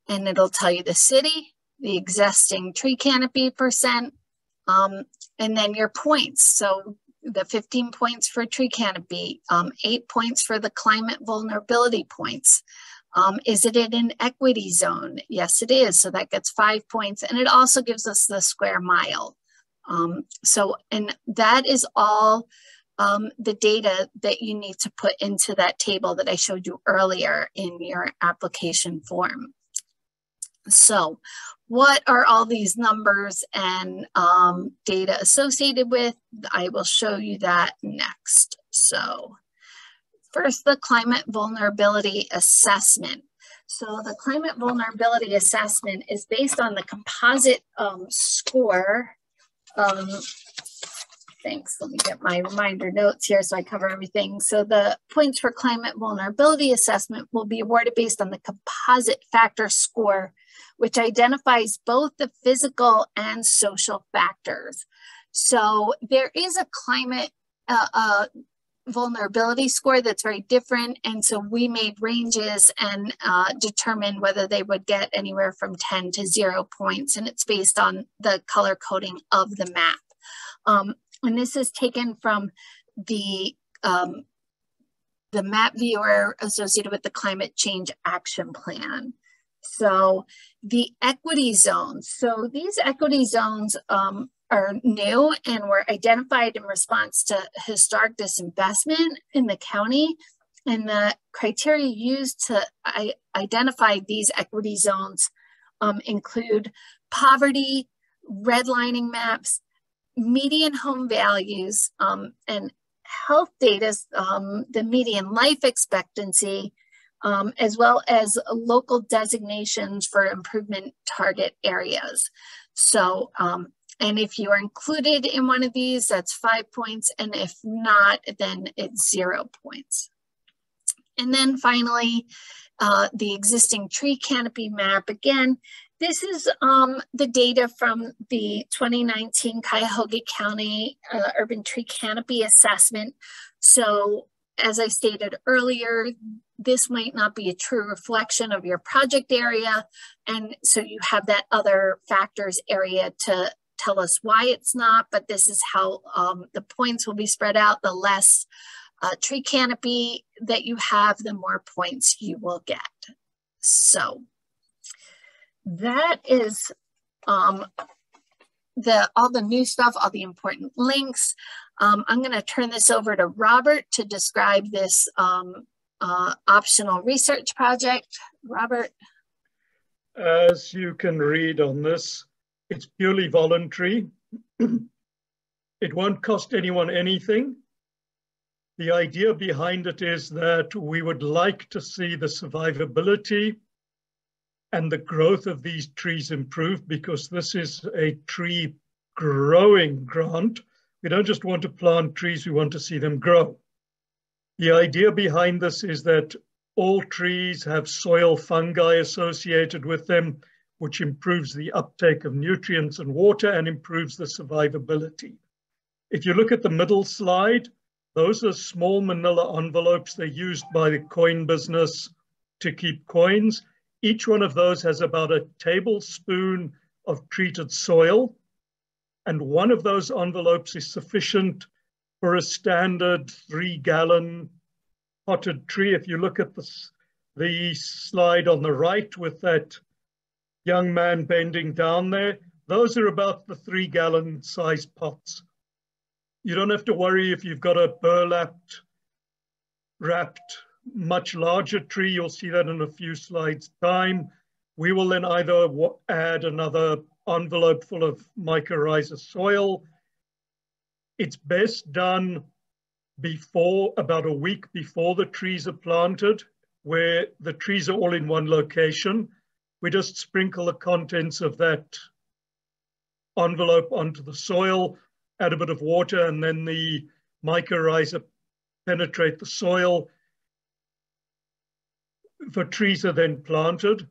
and it'll tell you the city, the existing tree canopy percent, and then your points. So the 15 points for tree canopy, 8 points for the climate vulnerability points. Is it in an equity zone? Yes, it is. So that gets 5 points, and it also gives us the square mile. And that is all the data that you need to put into that table that I showed you earlier in your application form. So what are all these numbers and data associated with? I will show you that next. So First, the climate vulnerability assessment. So the climate vulnerability assessment is based on the composite score. Thanks, let me get my reminder notes here so I cover everything. So the points for climate vulnerability assessment will be awarded based on the composite factor score, which identifies both the physical and social factors. So there is a climate vulnerability score that's very different. And so we made ranges and determined whether they would get anywhere from 10 to 0 points. And it's based on the color coding of the map. And this is taken from the map viewer associated with the Climate Change Action Plan. So the equity zones. So these equity zones are new and were identified in response to historic disinvestment in the county. And the criteria used to identify these equity zones include poverty, redlining maps, median home values, and health data, the median life expectancy, as well as local designations for improvement target areas. So, and if you are included in one of these, that's 5 points. And if not, then it's 0 points. And then finally, the existing tree canopy map. Again, this is the data from the 2019 Cuyahoga County Urban Tree Canopy Assessment. So as I stated earlier, this might not be a true reflection of your project area. And so you have that other factors area to tell us why it's not, but this is how the points will be spread out. The less tree canopy that you have, the more points you will get. So that is all the new stuff, all the important links. I'm going to turn this over to Robert to describe this optional research project. Robert. As you can read on this, it's purely voluntary. It won't cost anyone anything. The idea behind it is that we would like to see the survivability and the growth of these trees improve, because this is a tree growing grant. We don't just want to plant trees, we want to see them grow. The idea behind this is that all trees have soil fungi associated with them, which improves the uptake of nutrients and water and improves the survivability. If you look at the middle slide, those are small manila envelopes. They're used by the coin business to keep coins. Each one of those has about a tablespoon of treated soil. And one of those envelopes is sufficient for a standard 3-gallon potted tree. If you look at the slide on the right with that young man bending down there, those are about the 3-gallon size pots. You don't have to worry if you've got a burlapped, wrapped, much larger tree. You'll see that in a few slides' time. We will then either add another envelope full of mycorrhiza soil. It's best done before, about a week before the trees are planted, where the trees are all in one location. We just sprinkle the contents of that envelope onto the soil, add a bit of water, and then the mycorrhiza penetrate the soil. The trees are then planted.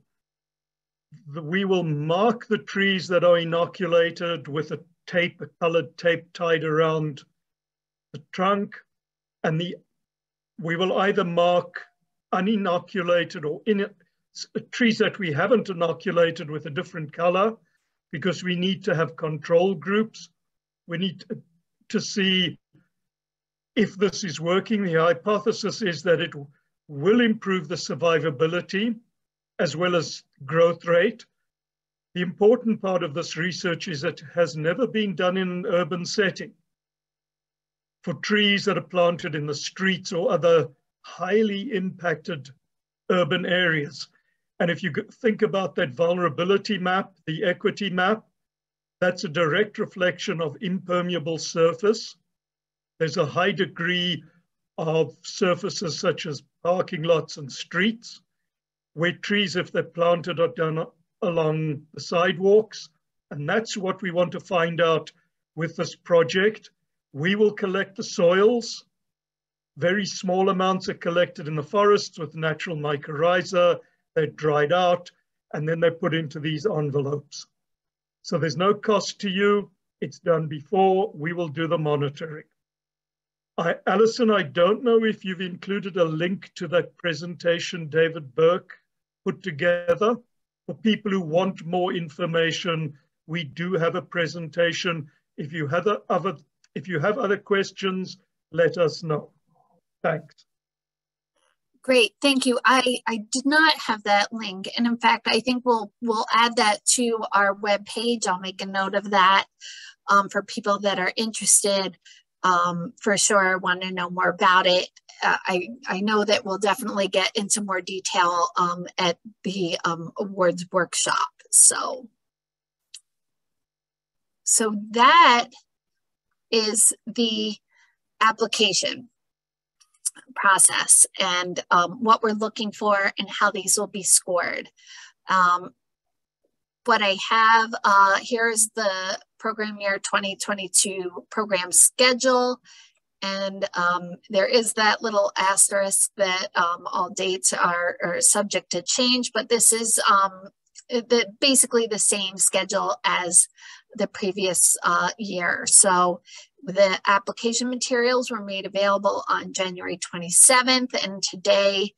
We will mark the trees that are inoculated with a colored tape tied around the trunk, and we will either mark uninoculated or trees that we haven't inoculated with a different color, because we need to have control groups. We need to see if this is working. The hypothesis is that it will improve the survivability as well as growth rate. The important part of this research is that it has never been done in an urban setting for trees that are planted in the streets or other highly impacted urban areas. And if you think about that vulnerability map, the equity map, that's a direct reflection of impermeable surface. There's a high degree of surfaces such as parking lots and streets, where trees, if they're planted, are done along the sidewalks. And that's what we want to find out with this project. We will collect the soils. Very small amounts are collected in the forests with natural mycorrhiza. They're dried out, and then they're put into these envelopes. So there's no cost to you. It's done before. We will do the monitoring. Alison, I don't know if you've included a link to that presentation David Burke put together. For people who want more information, we do have a presentation. If you have other questions, let us know. Thanks. Great, thank you. I did not have that link, and in fact, I think we'll add that to our webpage. I'll make a note of that for people that are interested. For sure, want to know more about it. I know that we'll definitely get into more detail at the awards workshop. So that is the application process and what we're looking for and how these will be scored. What I have here is the program year 2022 program schedule. And there is that little asterisk that all dates are subject to change, but this is basically the same schedule as the previous year. So the application materials were made available on January 27th, and today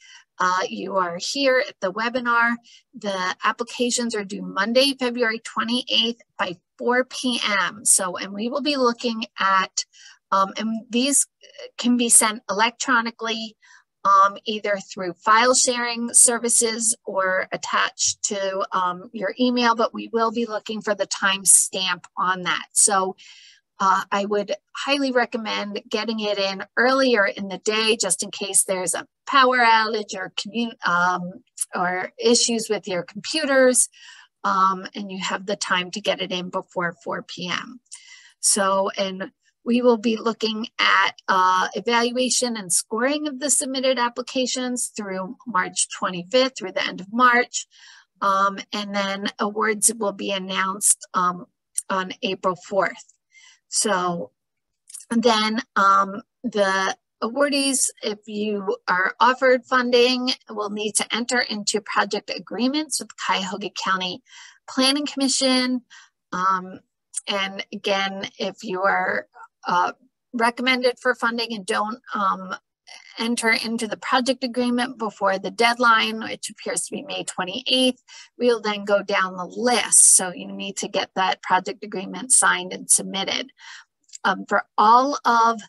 you are here at the webinar. The applications are due Monday, February 28th by 4 p.m. So, and we will be looking at, and these can be sent electronically, either through file sharing services or attached to your email, but we will be looking for the timestamp on that. So I would highly recommend getting it in earlier in the day, just in case there's a power outage or issues with your computers, and you have the time to get it in before 4 p.m. So, and we will be looking at evaluation and scoring of the submitted applications through March 25th, through the end of March. And then awards will be announced on April 4th. So then the awardees, if you are offered funding, will need to enter into project agreements with Cuyahoga County Planning Commission. And again, if you are recommended for funding and don't enter into the project agreement before the deadline, which appears to be May 28th, we'll then go down the list. So you need to get that project agreement signed and submitted. For all of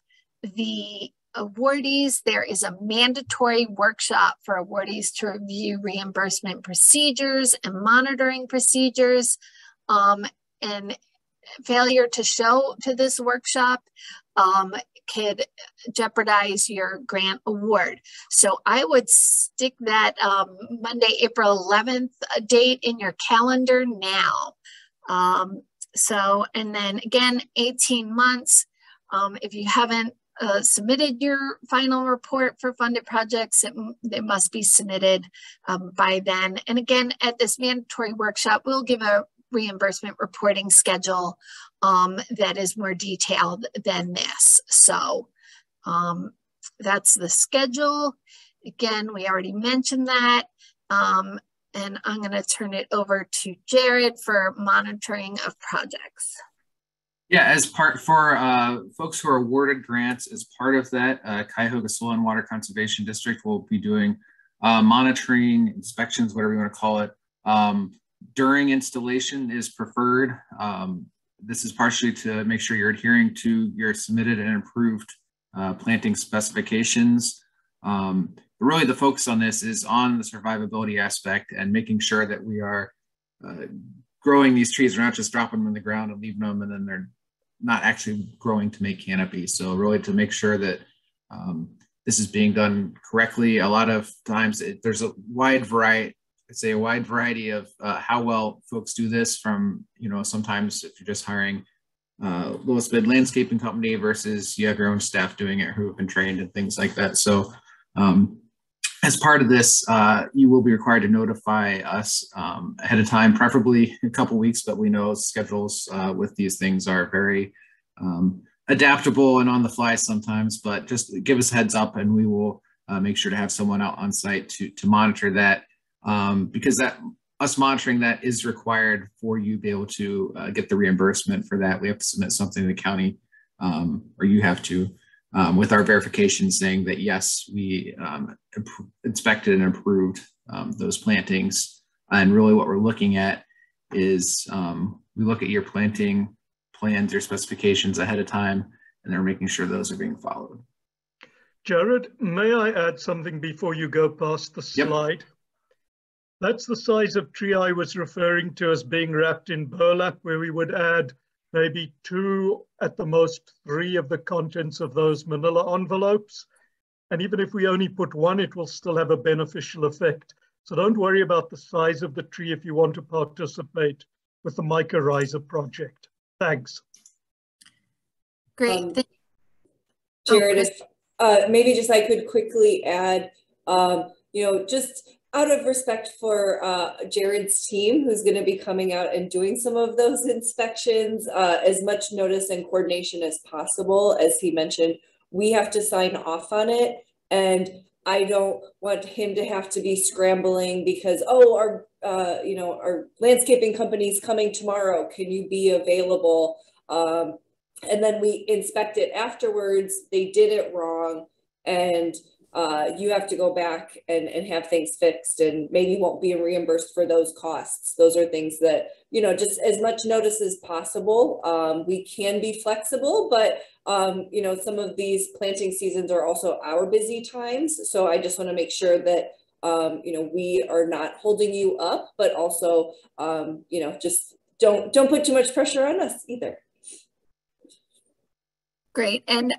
the awardees, there is a mandatory workshop for awardees to review reimbursement procedures and monitoring procedures. And failure to show to this workshop could jeopardize your grant award. So I would stick that Monday, April 11th date in your calendar now. And then again, 18 months, if you haven't submitted your final report for funded projects, it must be submitted by then. And again, at this mandatory workshop, we'll give a reimbursement reporting schedule that is more detailed than this. So that's the schedule. Again, we already mentioned that. And I'm going to turn it over to Jared for monitoring of projects. Yeah, as part for folks who are awarded grants, as part of that, Cuyahoga Soil and Water Conservation District will be doing monitoring, inspections, whatever you want to call it. During installation is preferred. This is partially to make sure you're adhering to your submitted and approved planting specifications. But really the focus on this is on the survivability aspect and making sure that we are growing these trees. We're not just dropping them in the ground and leaving them and then they're not actually growing to make canopy. So really to make sure that this is being done correctly. A lot of times there's a wide variety of how well folks do this from, sometimes if you're just hiring lowest bid landscaping company versus you have your own staff doing it who have been trained and things like that. So as part of this, you will be required to notify us ahead of time, preferably a couple weeks, but we know schedules with these things are very adaptable and on the fly sometimes, but just give us a heads up and we will make sure to have someone out on site to monitor that, because us monitoring that is required for you to be able to get the reimbursement for that. We have to submit something to the county, or you have to, with our verification saying that yes, we inspected and approved those plantings. And really what we're looking at is we look at your planting plans, your specifications ahead of time, and they're making sure those are being followed. Jared, may I add something before you go past the slide? Yep. That's the size of tree I was referring to as being wrapped in burlap, where we would add maybe 2, at the most 3 of the contents of those manila envelopes. And even if we only put 1, it will still have a beneficial effect. So don't worry about the size of the tree if you want to participate with the mycorrhiza project. Thanks. Great. Jared, if maybe just I could quickly add, just out of respect for Jared's team, who's going to be coming out and doing some of those inspections, as much notice and coordination as possible. As he mentioned, we have to sign off on it. And I don't want him to have to be scrambling because, oh, our landscaping company's coming tomorrow. Can you be available? And then we inspect it afterwards. They did it wrong. And you have to go back and have things fixed and maybe won't be reimbursed for those costs. Those are things that, just as much notice as possible. We can be flexible, but, some of these planting seasons are also our busy times. So I just want to make sure that, we are not holding you up, but also, just don't put too much pressure on us either. Great. And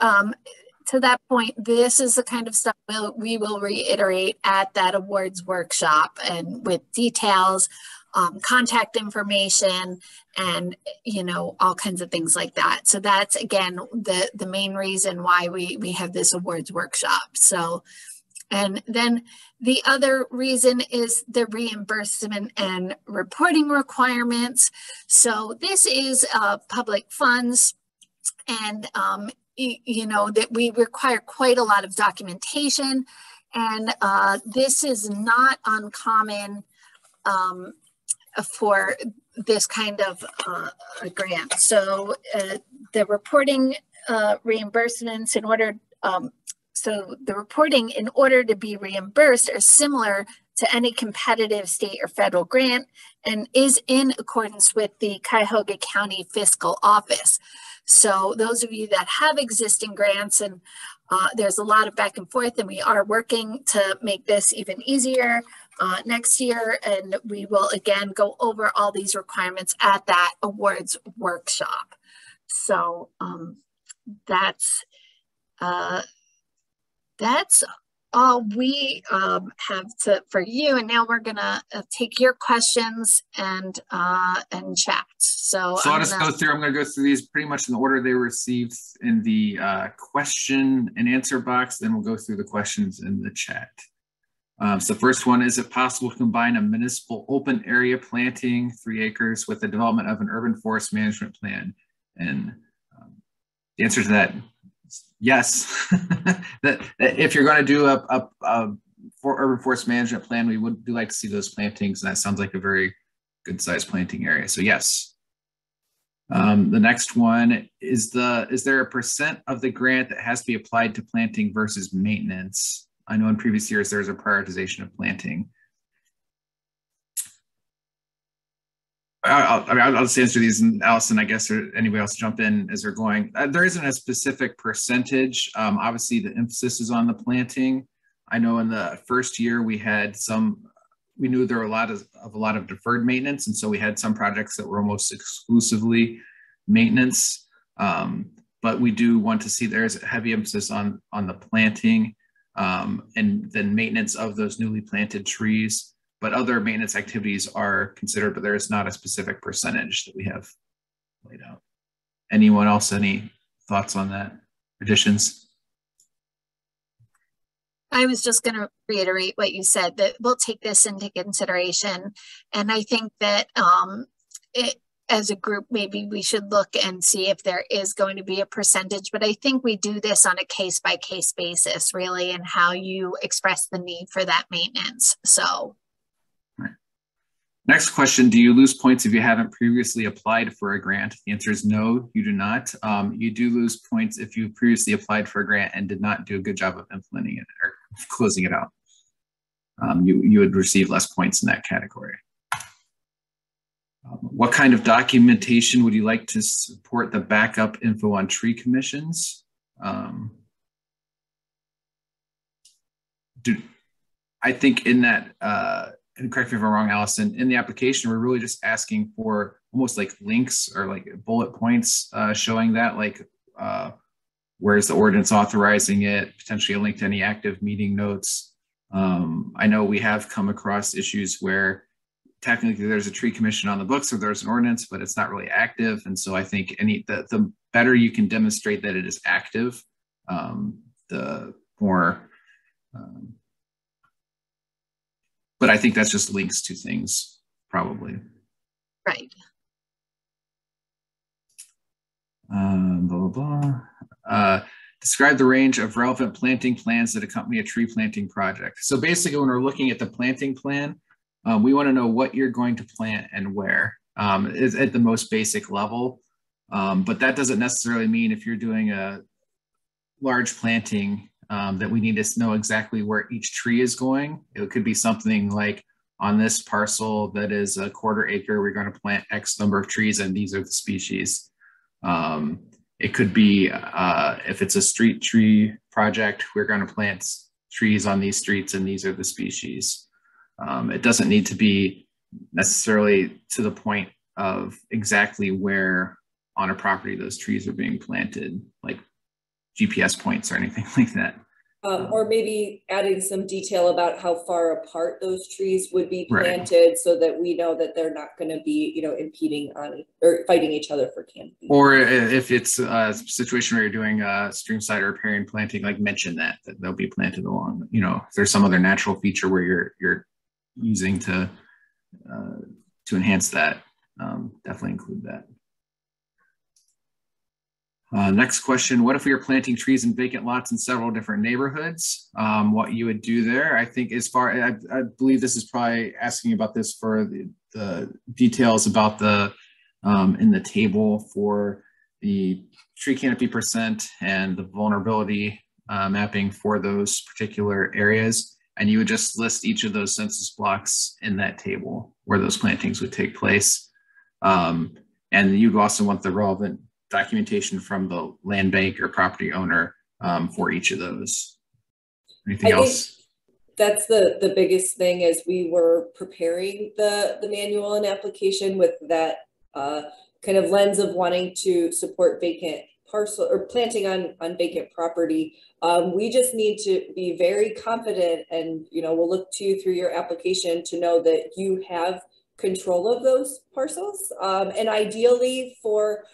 to that point, this is the kind of stuff we will reiterate at that awards workshop, and with details, contact information, and all kinds of things like that. So that's, again, the main reason why we have this awards workshop. So, and then the other reason is the reimbursement and reporting requirements. So this is public funds, and that we require quite a lot of documentation, and this is not uncommon for this kind of a grant. So the reporting reimbursements in order, so the reporting in order to be reimbursed are similar to any competitive state or federal grant and is in accordance with the Cuyahoga County Fiscal Office. So those of you that have existing grants, and there's a lot of back and forth, and we are working to make this even easier next year. And we will again go over all these requirements at that awards workshop. So that's all we have for you, and now we're gonna take your questions and chat. So I'll just go through. I'm gonna go through these pretty much in the order they were received in the question and answer box. Then we'll go through the questions in the chat. So the first one: is it possible to combine a municipal open area planting 3 acres with the development of an urban forest management plan? And the answer to that: yes. that if you're going to do for urban forest management plan, we would like to see those plantings, and that sounds like a very good sized planting area. So yes. The next one is there a % of the grant that has to be applied to planting versus maintenance? I know in previous years there's a prioritization of planting. I'll just answer these, and Allison, I guess, or anybody else jump in as they're going. There isn't a specific percentage. Obviously, the emphasis is on the planting. I know in the first year we knew there were a lot of deferred maintenance, and so we had some projects that were almost exclusively maintenance. But we do want to see there's a heavy emphasis on the planting, and then maintenance of those newly planted trees. But other maintenance activities are considered, but there is not a specific percentage that we have laid out. anyone else, any thoughts on that? Additions? I was just going to reiterate what you said, that we'll take this into consideration. And I think that as a group, maybe we should look and see if there is going to be a percentage, but I think we do this on a case-by-case basis, really, and how you express the need for that maintenance. So. Right. Next question, do you lose points if you haven't previously applied for a grant? The answer is no, you do not. You do lose points if you previously applied for a grant and did not do a good job of implementing it or closing it out. You would receive less points in that category. What kind of documentation would you like to support the backup info on tree commissions? I think in that, and correct me if I'm wrong, Allison, in the application, we're really just asking for almost like links or like bullet points showing that, like where's the ordinance authorizing it, potentially a link to any active meeting notes. I know we have come across issues where technically there's a tree commission on the books or there's an ordinance, but it's not really active. And so I think the better you can demonstrate that it is active, the more, but I think that's just links to things probably. Right. Blah, blah, blah. Describe the range of relevant planting plans that accompany a tree planting project. So basically when we're looking at the planting plan, we want to know what you're going to plant and where is at the most basic level. But that doesn't necessarily mean if you're doing a large planting that we need to know exactly where each tree is going. It could be something like on this parcel that is a 1/4 acre, we're going to plant X number of trees and these are the species. It could be if it's a street tree project, we're going to plant trees on these streets and these are the species. It doesn't need to be necessarily to the point of exactly where on a property those trees are being planted, like GPS points or anything like that. Or maybe adding some detail about how far apart those trees would be planted, right, so that we know that they're not going to be, you know, impeding on or fighting each other for canopy. Or if it's a situation where you're doing streamside or riparian planting, like mention that they'll be planted along, you know, if there's some other natural feature where you're using to enhance that, definitely include that. Next question, what if we are planting trees in vacant lots in several different neighborhoods? What you would do there, I think as far, I believe this is probably asking about this for the details about the, in the table for the tree canopy percent and the vulnerability mapping for those particular areas. And you would just list each of those census blocks in that table where those plantings would take place. And you'd also want the relevant documentation from the land bank or property owner for each of those. Anything else? That's the biggest thing as we were preparing the manual and application with that kind of lens of wanting to support vacant parcel or planting on vacant property. We just need to be very confident, and you know, we'll look to you through your application to know that you have control of those parcels, and ideally for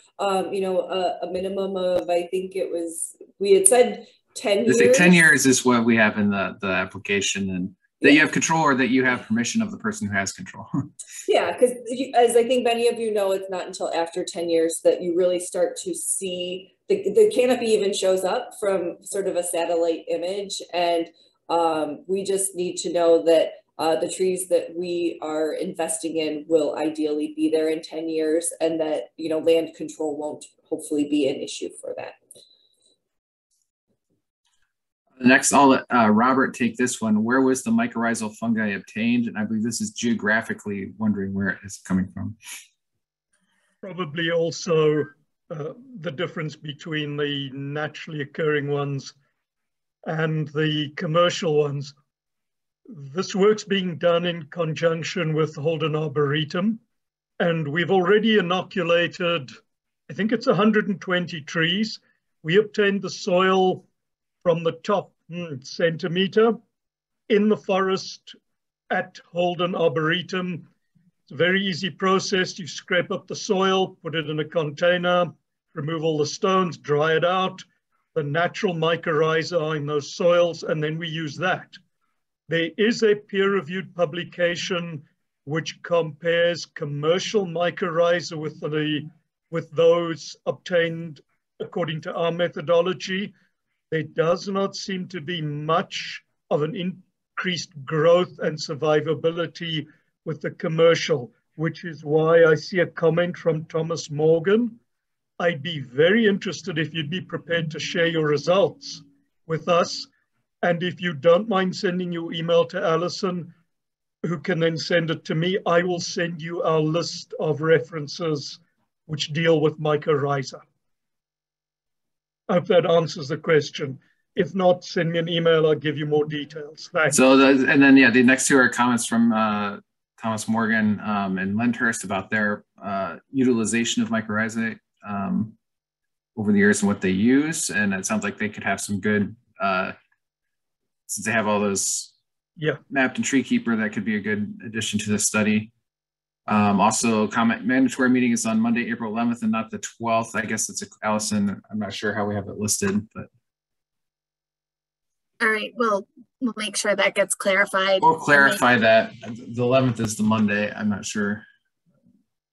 you know, a minimum of, I think it was, we had said 10 years. 10 years is what we have in the application, and that you have control or that you have permission of the person who has control. Yeah, because as I think many of you know, it's not until after 10 years that you really start to see the canopy even shows up from sort of a satellite image. And we just need to know that the trees that we are investing in will ideally be there in 10 years, and that, you know, land control won't hopefully be an issue for that. Next, I'll let Robert take this one. Where was the mycorrhizal fungi obtained? And I believe this is geographically wondering where it is coming from. Probably also the difference between the naturally occurring ones and the commercial ones. This work's being done in conjunction with Holden Arboretum, and we've already inoculated, I think it's 120 trees. We obtained the soil from the top centimeter in the forest at Holden Arboretum. It's a very easy process. You scrape up the soil, put it in a container, remove all the stones, dry it out, the natural mycorrhiza in those soils, and then we use that. There is a peer-reviewed publication which compares commercial mycorrhiza with those obtained according to our methodology. There does not seem to be much of an increased growth and survivability with the commercial, which is why I see a comment from Thomas Morgan. I'd be very interested if you'd be prepared to share your results with us. And if you don't mind sending your email to Alison, who can then send it to me, I will send you our list of references which deal with mycorrhiza. I hope that answers the question. If not, send me an email, I'll give you more details. Thanks. So, and then, yeah, the next two are comments from Thomas Morgan and Lendhurst about their utilization of mycorrhizae over the years and what they use. And it sounds like they could have some good, since they have all those mapped in Treekeeper, that could be a good addition to the study. Also, comment mandatory meeting is on Monday, April 11th and not the 12th. I guess it's Allison. I'm not sure how we have it listed, but. All right, we'll make sure that gets clarified. We'll clarify that. The 11th is the Monday. I'm not sure.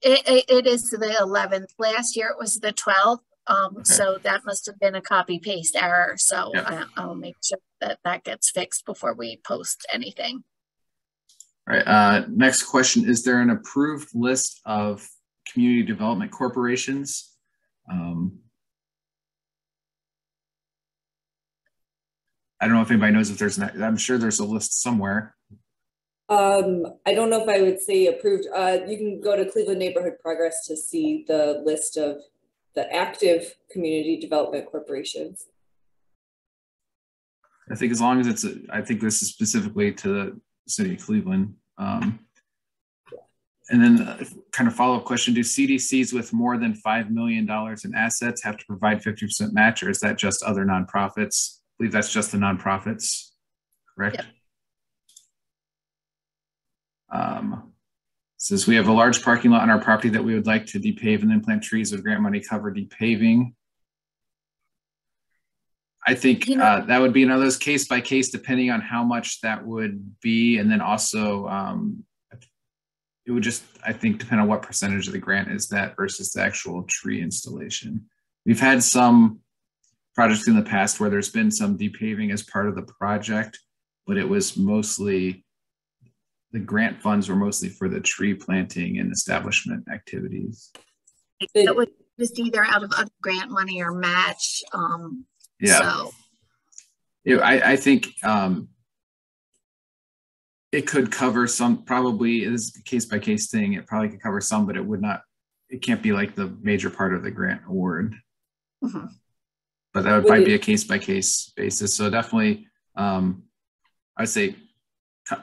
It is the 11th. Last year it was the 12th. Okay. So that must have been a copy paste error. So yep. I'll make sure that gets fixed before we post anything. All right, next question. Is there an approved list of community development corporations? I don't know if anybody knows if there's an, I'm sure there's a list somewhere. I don't know if I would say approved. You can go to Cleveland Neighborhood Progress to see the list of the active community development corporations. I think as long as it's, I think this is specifically to the city of Cleveland. And then kind of follow-up question, do CDCs with more than $5 million in assets have to provide 50% match, or is that just other nonprofits? I believe that's just the nonprofits, correct? Yep. Says we have a large parking lot on our property that we would like to depave and then plant trees with grant money cover depaving. I think that would be another case by case, depending on how much that would be. And then also it would just, I think, depend on what percentage of the grant is that versus the actual tree installation. We've had some projects in the past where there's been some depaving as part of the project, but it was mostly, the grant funds were mostly for the tree planting and establishment activities. It was just either out of other grant money or match. Yeah. So I think it could cover some, probably it is a case by case thing. It probably could cover some, but it would not, it can't be like the major part of the grant award. Mm-hmm. But that would probably be a case by case basis. So definitely, I'd say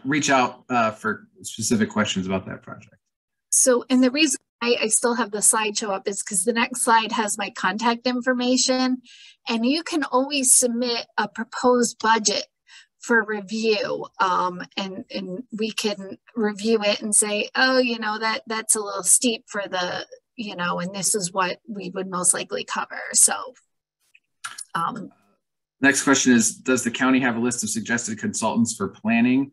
reach out for specific questions about that project. So, and the reason I still have the slide show up is because the next slide has my contact information, and you can always submit a proposed budget for review, and we can review it and say, oh, you know, that's a little steep for the, you know, and this is what we would most likely cover. So next question is, does the county have a list of suggested consultants for planning?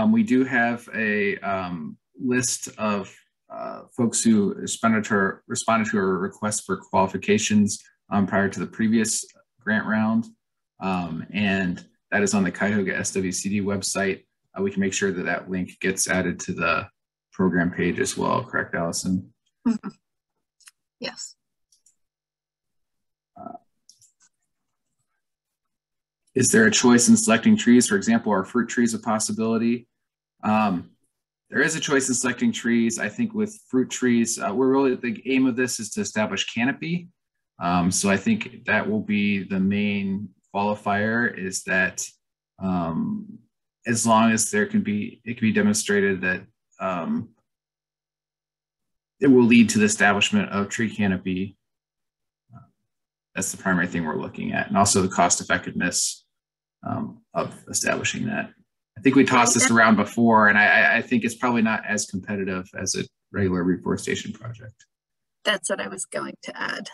We do have a list of folks who responded to a request for qualifications prior to the previous grant round. And that is on the Cuyahoga SWCD website. We can make sure that that link gets added to the program page as well. Correct, Allison? Mm-hmm. Yes. Is there a choice in selecting trees? For example, are fruit trees a possibility? There is a choice in selecting trees. I think with fruit trees, we're really, the aim of this is to establish canopy. So I think that will be the main qualifier, is that as long as it can be demonstrated that it will lead to the establishment of tree canopy. That's the primary thing we're looking at, and also the cost effectiveness of establishing that. I think we tossed this around before, and I think it's probably not as competitive as a regular reforestation project. That's what I was going to add.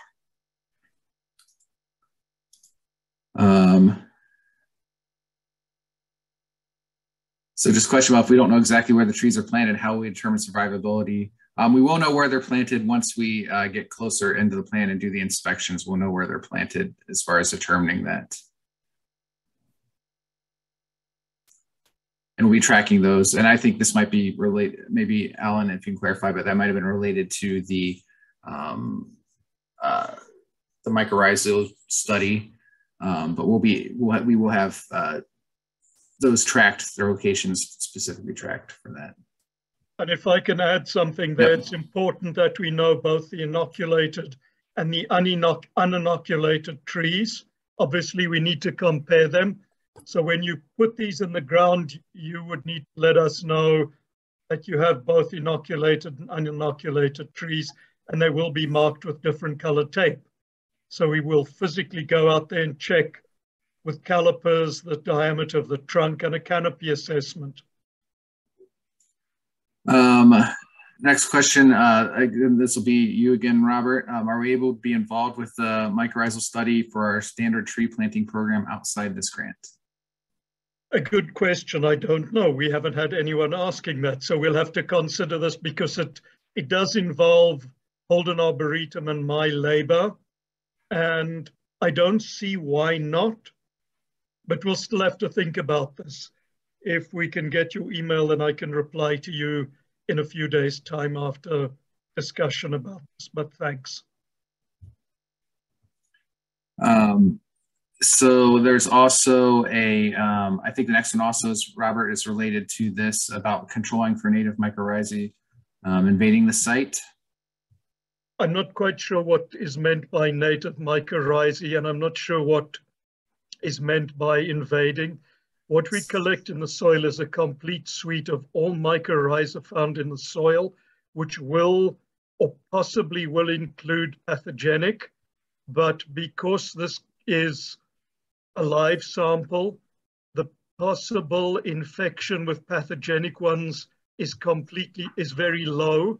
So just a question about if we don't know exactly where the trees are planted, how we determine survivability. We will know where they're planted once we get closer into the plan and do the inspections. We'll know where they're planted as far as determining that. And we'll be tracking those. And I think this might be related, maybe Alan, if you can clarify, but that might have been related to the mycorrhizal study. But we will have those tracked, their locations specifically tracked for that. And if I can add something there, Yep. It's important that we know both the inoculated and the uninoculated trees. Obviously, we need to compare them. So when you put these in the ground, you would need to let us know that you have both inoculated and uninoculated trees, and they will be marked with different color tape. So we will physically go out there and check with calipers the diameter of the trunk and a canopy assessment. Next question, this will be you again, Robert. Are we able to be involved with the mycorrhizal study for our standard tree planting program outside this grant? A good question. I don't know. We haven't had anyone asking that. So we'll have to consider this because it does involve Holden Arboretum and my labor. And I don't see why not, but we'll still have to think about this. If we can get your email, then I can reply to you in a few days' time after discussion about this, but thanks. So there's also I think the next one also is, Robert, is related to this about controlling for native mycorrhizae invading the site. I'm not quite sure what is meant by native mycorrhizae, and I'm not sure what is meant by invading. What we collect in the soil is a complete suite of all mycorrhizae found in the soil, which will or possibly will include pathogenic, but because this is a live sample, the possible infection with pathogenic ones is very low.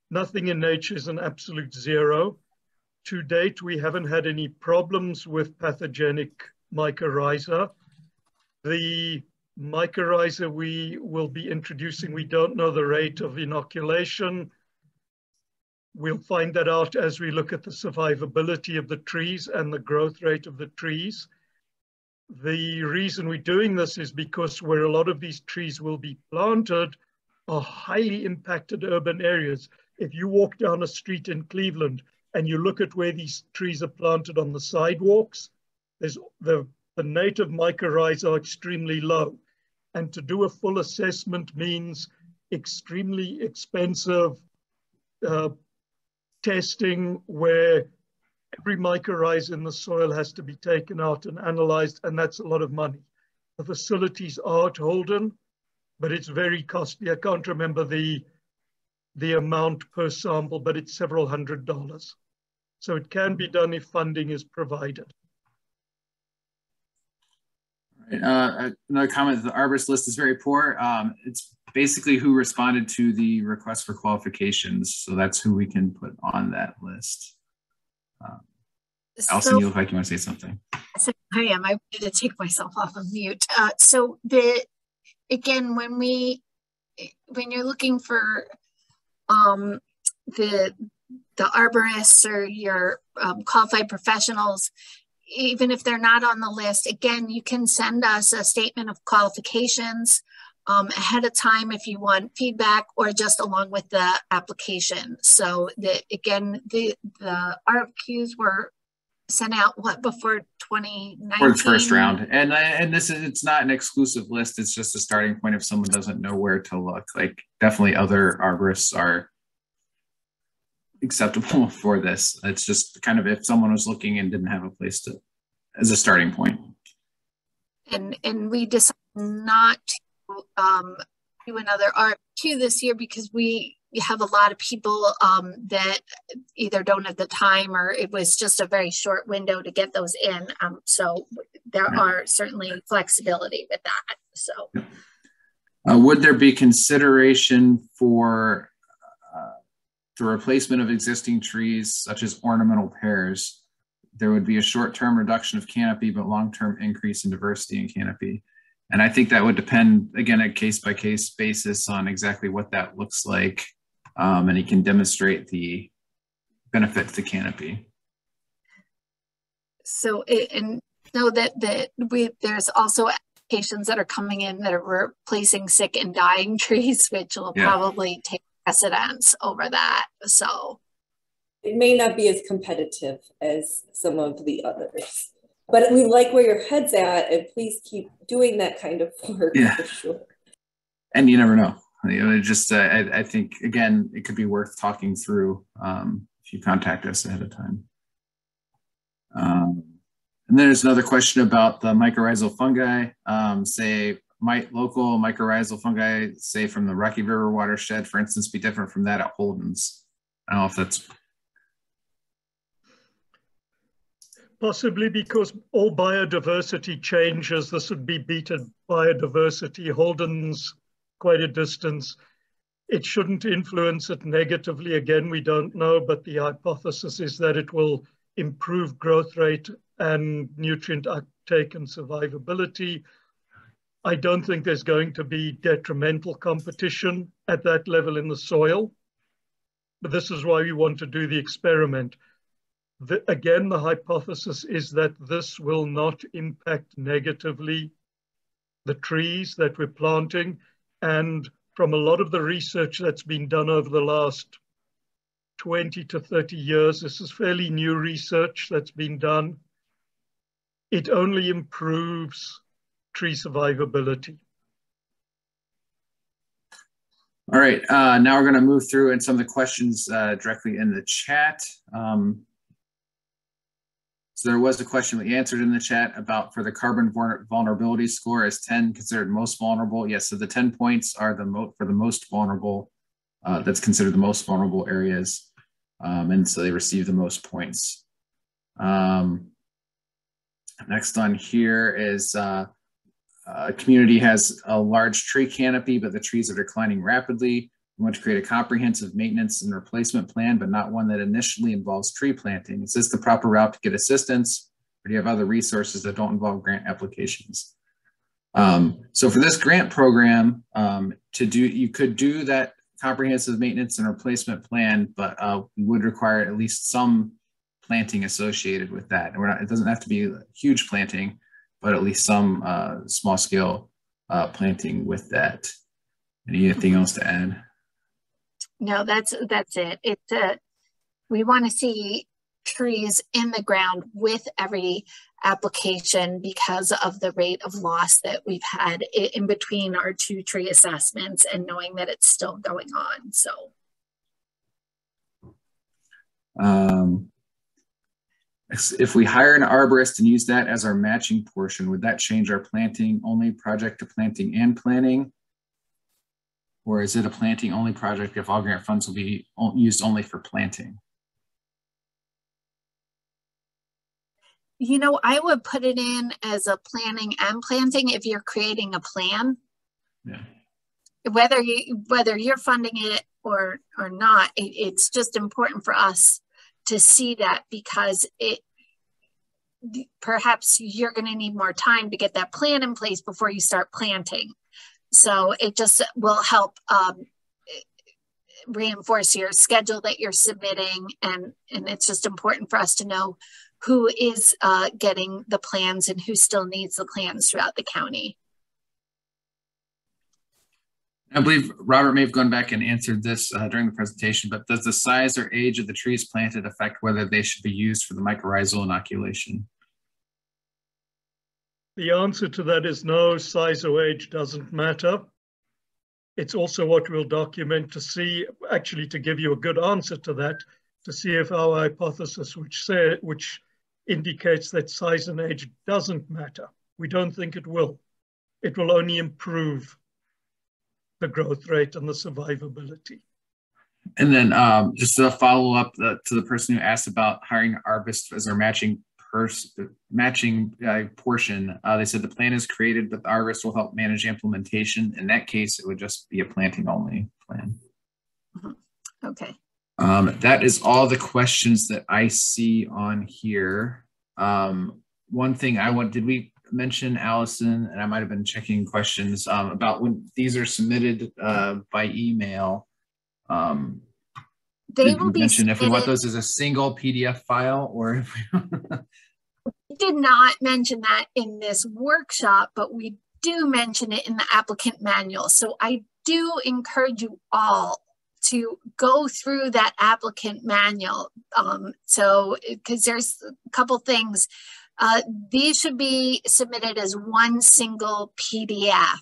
Nothing in nature is an absolute zero. To date, we haven't had any problems with pathogenic mycorrhiza. The mycorrhiza we will be introducing, we don't know the rate of inoculation. We'll find that out as we look at the survivability of the trees and the growth rate of the trees. The reason we're doing this is because where a lot of these trees will be planted are highly impacted urban areas. If you walk down a street in Cleveland and you look at where these trees are planted on the sidewalks, the native mycorrhizae are extremely low. And to do a full assessment means extremely expensive testing where every mycorrhiza in the soil has to be taken out and analyzed, and that's a lot of money. The facilities are at Holden, but it's very costly. I can't remember the amount per sample, but it's several $100s. So it can be done if funding is provided. Another comment, the arborist list is very poor. It's basically who responded to the request for qualifications. So that's who we can put on that list. Alison, you look like you want to say something. So I am. I wanted to take myself off of mute. Again, when you're looking for the arborists or your qualified professionals, even if they're not on the list, again, you can send us a statement of qualifications ahead of time if you want feedback, or just along with the application. So again, the RFQs were sent out before 2019? For the first round. And it's not an exclusive list. It's just a starting point if someone doesn't know where to look. Like, definitely other arborists are acceptable for this. It's just kind of if someone was looking and didn't have a place to, as a starting point. And we decided not to do another RFQ this year because we have a lot of people that either don't have the time, or it was just a very short window to get those in. So there are certainly flexibility with that. So would there be consideration for the replacement of existing trees, such as ornamental pears, there would be a short-term reduction of canopy, but long-term increase in diversity in canopy. And I think that would depend, again, a case-by-case basis on exactly what that looks like. And he can demonstrate the benefit to canopy. So, and know that there's also applications that are coming in that are replacing sick and dying trees, which will probably take precedence over that. So it may not be as competitive as some of the others. But we like where your head's at, and please keep doing that kind of work for sure. And you never know. You know, just I think, again, it could be worth talking through if you contact us ahead of time. And then there's another question about the mycorrhizal fungi. Might local mycorrhizal fungi, say from the Rocky River watershed, for instance, be different from that at Holden's? I don't know if that's... Possibly because all biodiversity changes. This would be beta biodiversity. Holden's quite a distance. It shouldn't influence it negatively. Again, we don't know, but the hypothesis is that it will improve growth rate and nutrient uptake and survivability. I don't think there's going to be detrimental competition at that level in the soil, but this is why we want to do the experiment. Again, the hypothesis is that this will not impact negatively the trees that we're planting. And from a lot of the research that's been done over the last 20 to 30 years, this is fairly new research that's been done. It only improves tree survivability. All right, now we're going to move through and some of the questions directly in the chat. So there was a question we answered in the chat about for the carbon vulnerability score, is 10 considered most vulnerable? Yes, so the 10 points are for the most vulnerable, that's considered the most vulnerable areas. And so they receive the most points. Next on here is a community has a large tree canopy, but the trees are declining rapidly. We want to create a comprehensive maintenance and replacement plan, but not one that initially involves tree planting. Is this the proper route to get assistance, or do you have other resources that don't involve grant applications? So for this grant program, you could do that comprehensive maintenance and replacement plan, but we would require at least some planting associated with that. And it doesn't have to be huge planting, but at least some small scale planting with that. Anything else to add? No, that's it. We want to see trees in the ground with every application because of the rate of loss that we've had in between our two tree assessments, and knowing that it's still going on. So if we hire an arborist and use that as our matching portion, would that change our planting only project to planting and planning? Or is it a planting only project if all grant funds will be used only for planting? You know, I would put it in as a planning and planting if you're creating a plan. Yeah. Whether you're funding it or not, it's just important for us to see that, because perhaps you're going to need more time to get that plan in place before you start planting. So it just will help reinforce your schedule that you're submitting, and it's just important for us to know who is getting the plans and who still needs the plans throughout the county. I believe Robert may have gone back and answered this during the presentation, but does the size or age of the trees planted affect whether they should be used for the mycorrhizal inoculation? The answer to that is no, size or age doesn't matter. It's also what we'll document to see, actually to give you a good answer to that, to see if our hypothesis, which indicates that size and age doesn't matter. We don't think it will. It will only improve the growth rate and the survivability. And then just a follow up to the person who asked about hiring an arborist as our matching portion. They said the plan is created, but the arborist will help manage implementation. In that case, it would just be a planting only plan. Okay. That is all the questions that I see on here. One thing did we mention, Allison, and I might have been checking questions about when these are submitted by email. They will be mention if we want submitted. those as a single PDF file, or if we did not mention that in this workshop, but we do mention it in the applicant manual. So I do encourage you all to go through that applicant manual. Because there's a couple things. These should be submitted as one single PDF.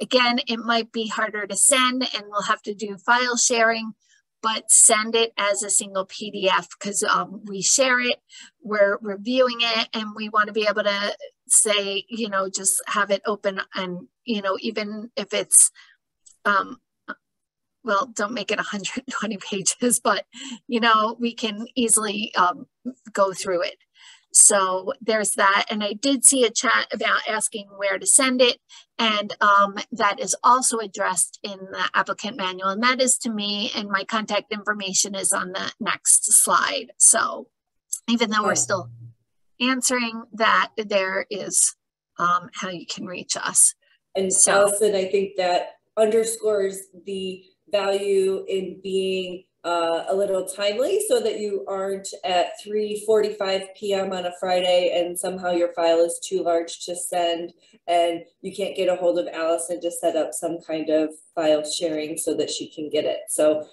Again, it might be harder to send and we'll have to do file sharing, but send it as a single PDF because we share it, we're reviewing it, and we want to be able to say, you know, just have it open and, you know, even if it's, well, don't make it 120 pages, but, you know, we can easily go through it. So there's that. And I did see a chat about asking where to send it. And that is also addressed in the applicant manual. And that is to me, and my contact information is on the next slide. So even though we're still answering that, there is how you can reach us. And so, Allison, I think that underscores the value in being a little timely so that you aren't at 3:45 p.m. on a Friday and somehow your file is too large to send and you can't get a hold of Allison to set up some kind of file sharing so that she can get it. So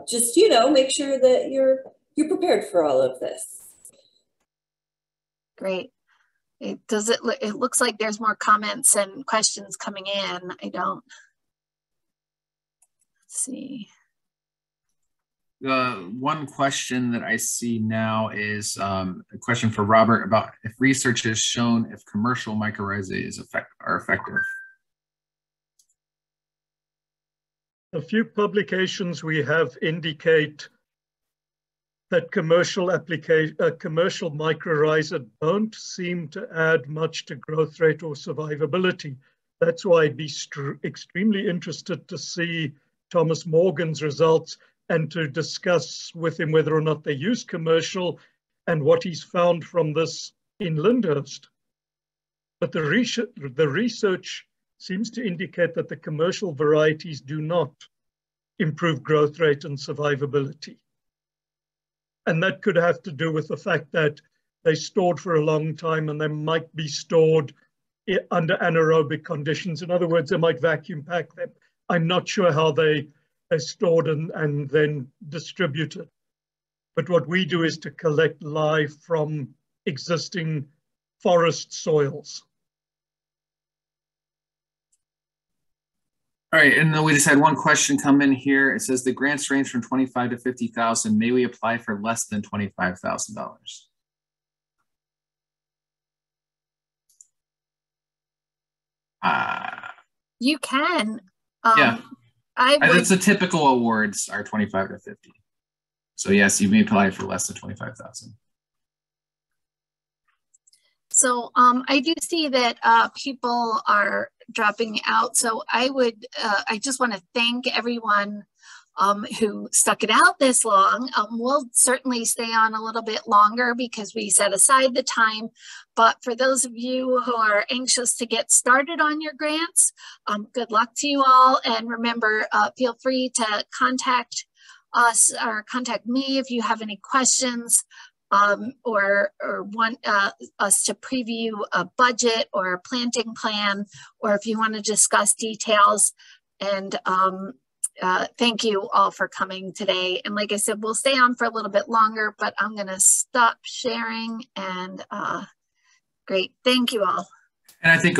just, you know, make sure that you're prepared for all of this. Great. It looks like there's more comments and questions coming in. Let's see. One question that I see now is a question for Robert about if research has shown if commercial mycorrhizae are effective. A few publications we have indicate that commercial mycorrhizae don't seem to add much to growth rate or survivability. That's why I'd be extremely interested to see Thomas Morgan's results and to discuss with him whether or not they use commercial and what he's found from this in Lyndhurst. But the research seems to indicate that the commercial varieties do not improve growth rate and survivability. And that could have to do with the fact that they stored for a long time and they might be stored under anaerobic conditions. In other words, they might vacuum pack them. I'm not sure how they're stored and then distributed. But what we do is to collect live from existing forest soils. All right, and then we just had one question come in here. It says the grants range from $25,000 to $50,000. May we apply for less than $25,000? You can. Yeah, it's the typical awards are 25 to 50. So yes, you may apply for less than 25,000. So I do see that people are dropping out. So I just want to thank everyone who stuck it out this long. We'll certainly stay on a little bit longer because we set aside the time. But for those of you who are anxious to get started on your grants, good luck to you all. And remember, feel free to contact us or contact me if you have any questions. Or want us to preview a budget or a planting plan, or if you want to discuss details. And thank you all for coming today. And like I said, we'll stay on for a little bit longer, but I'm going to stop sharing. And great. Thank you all. And I think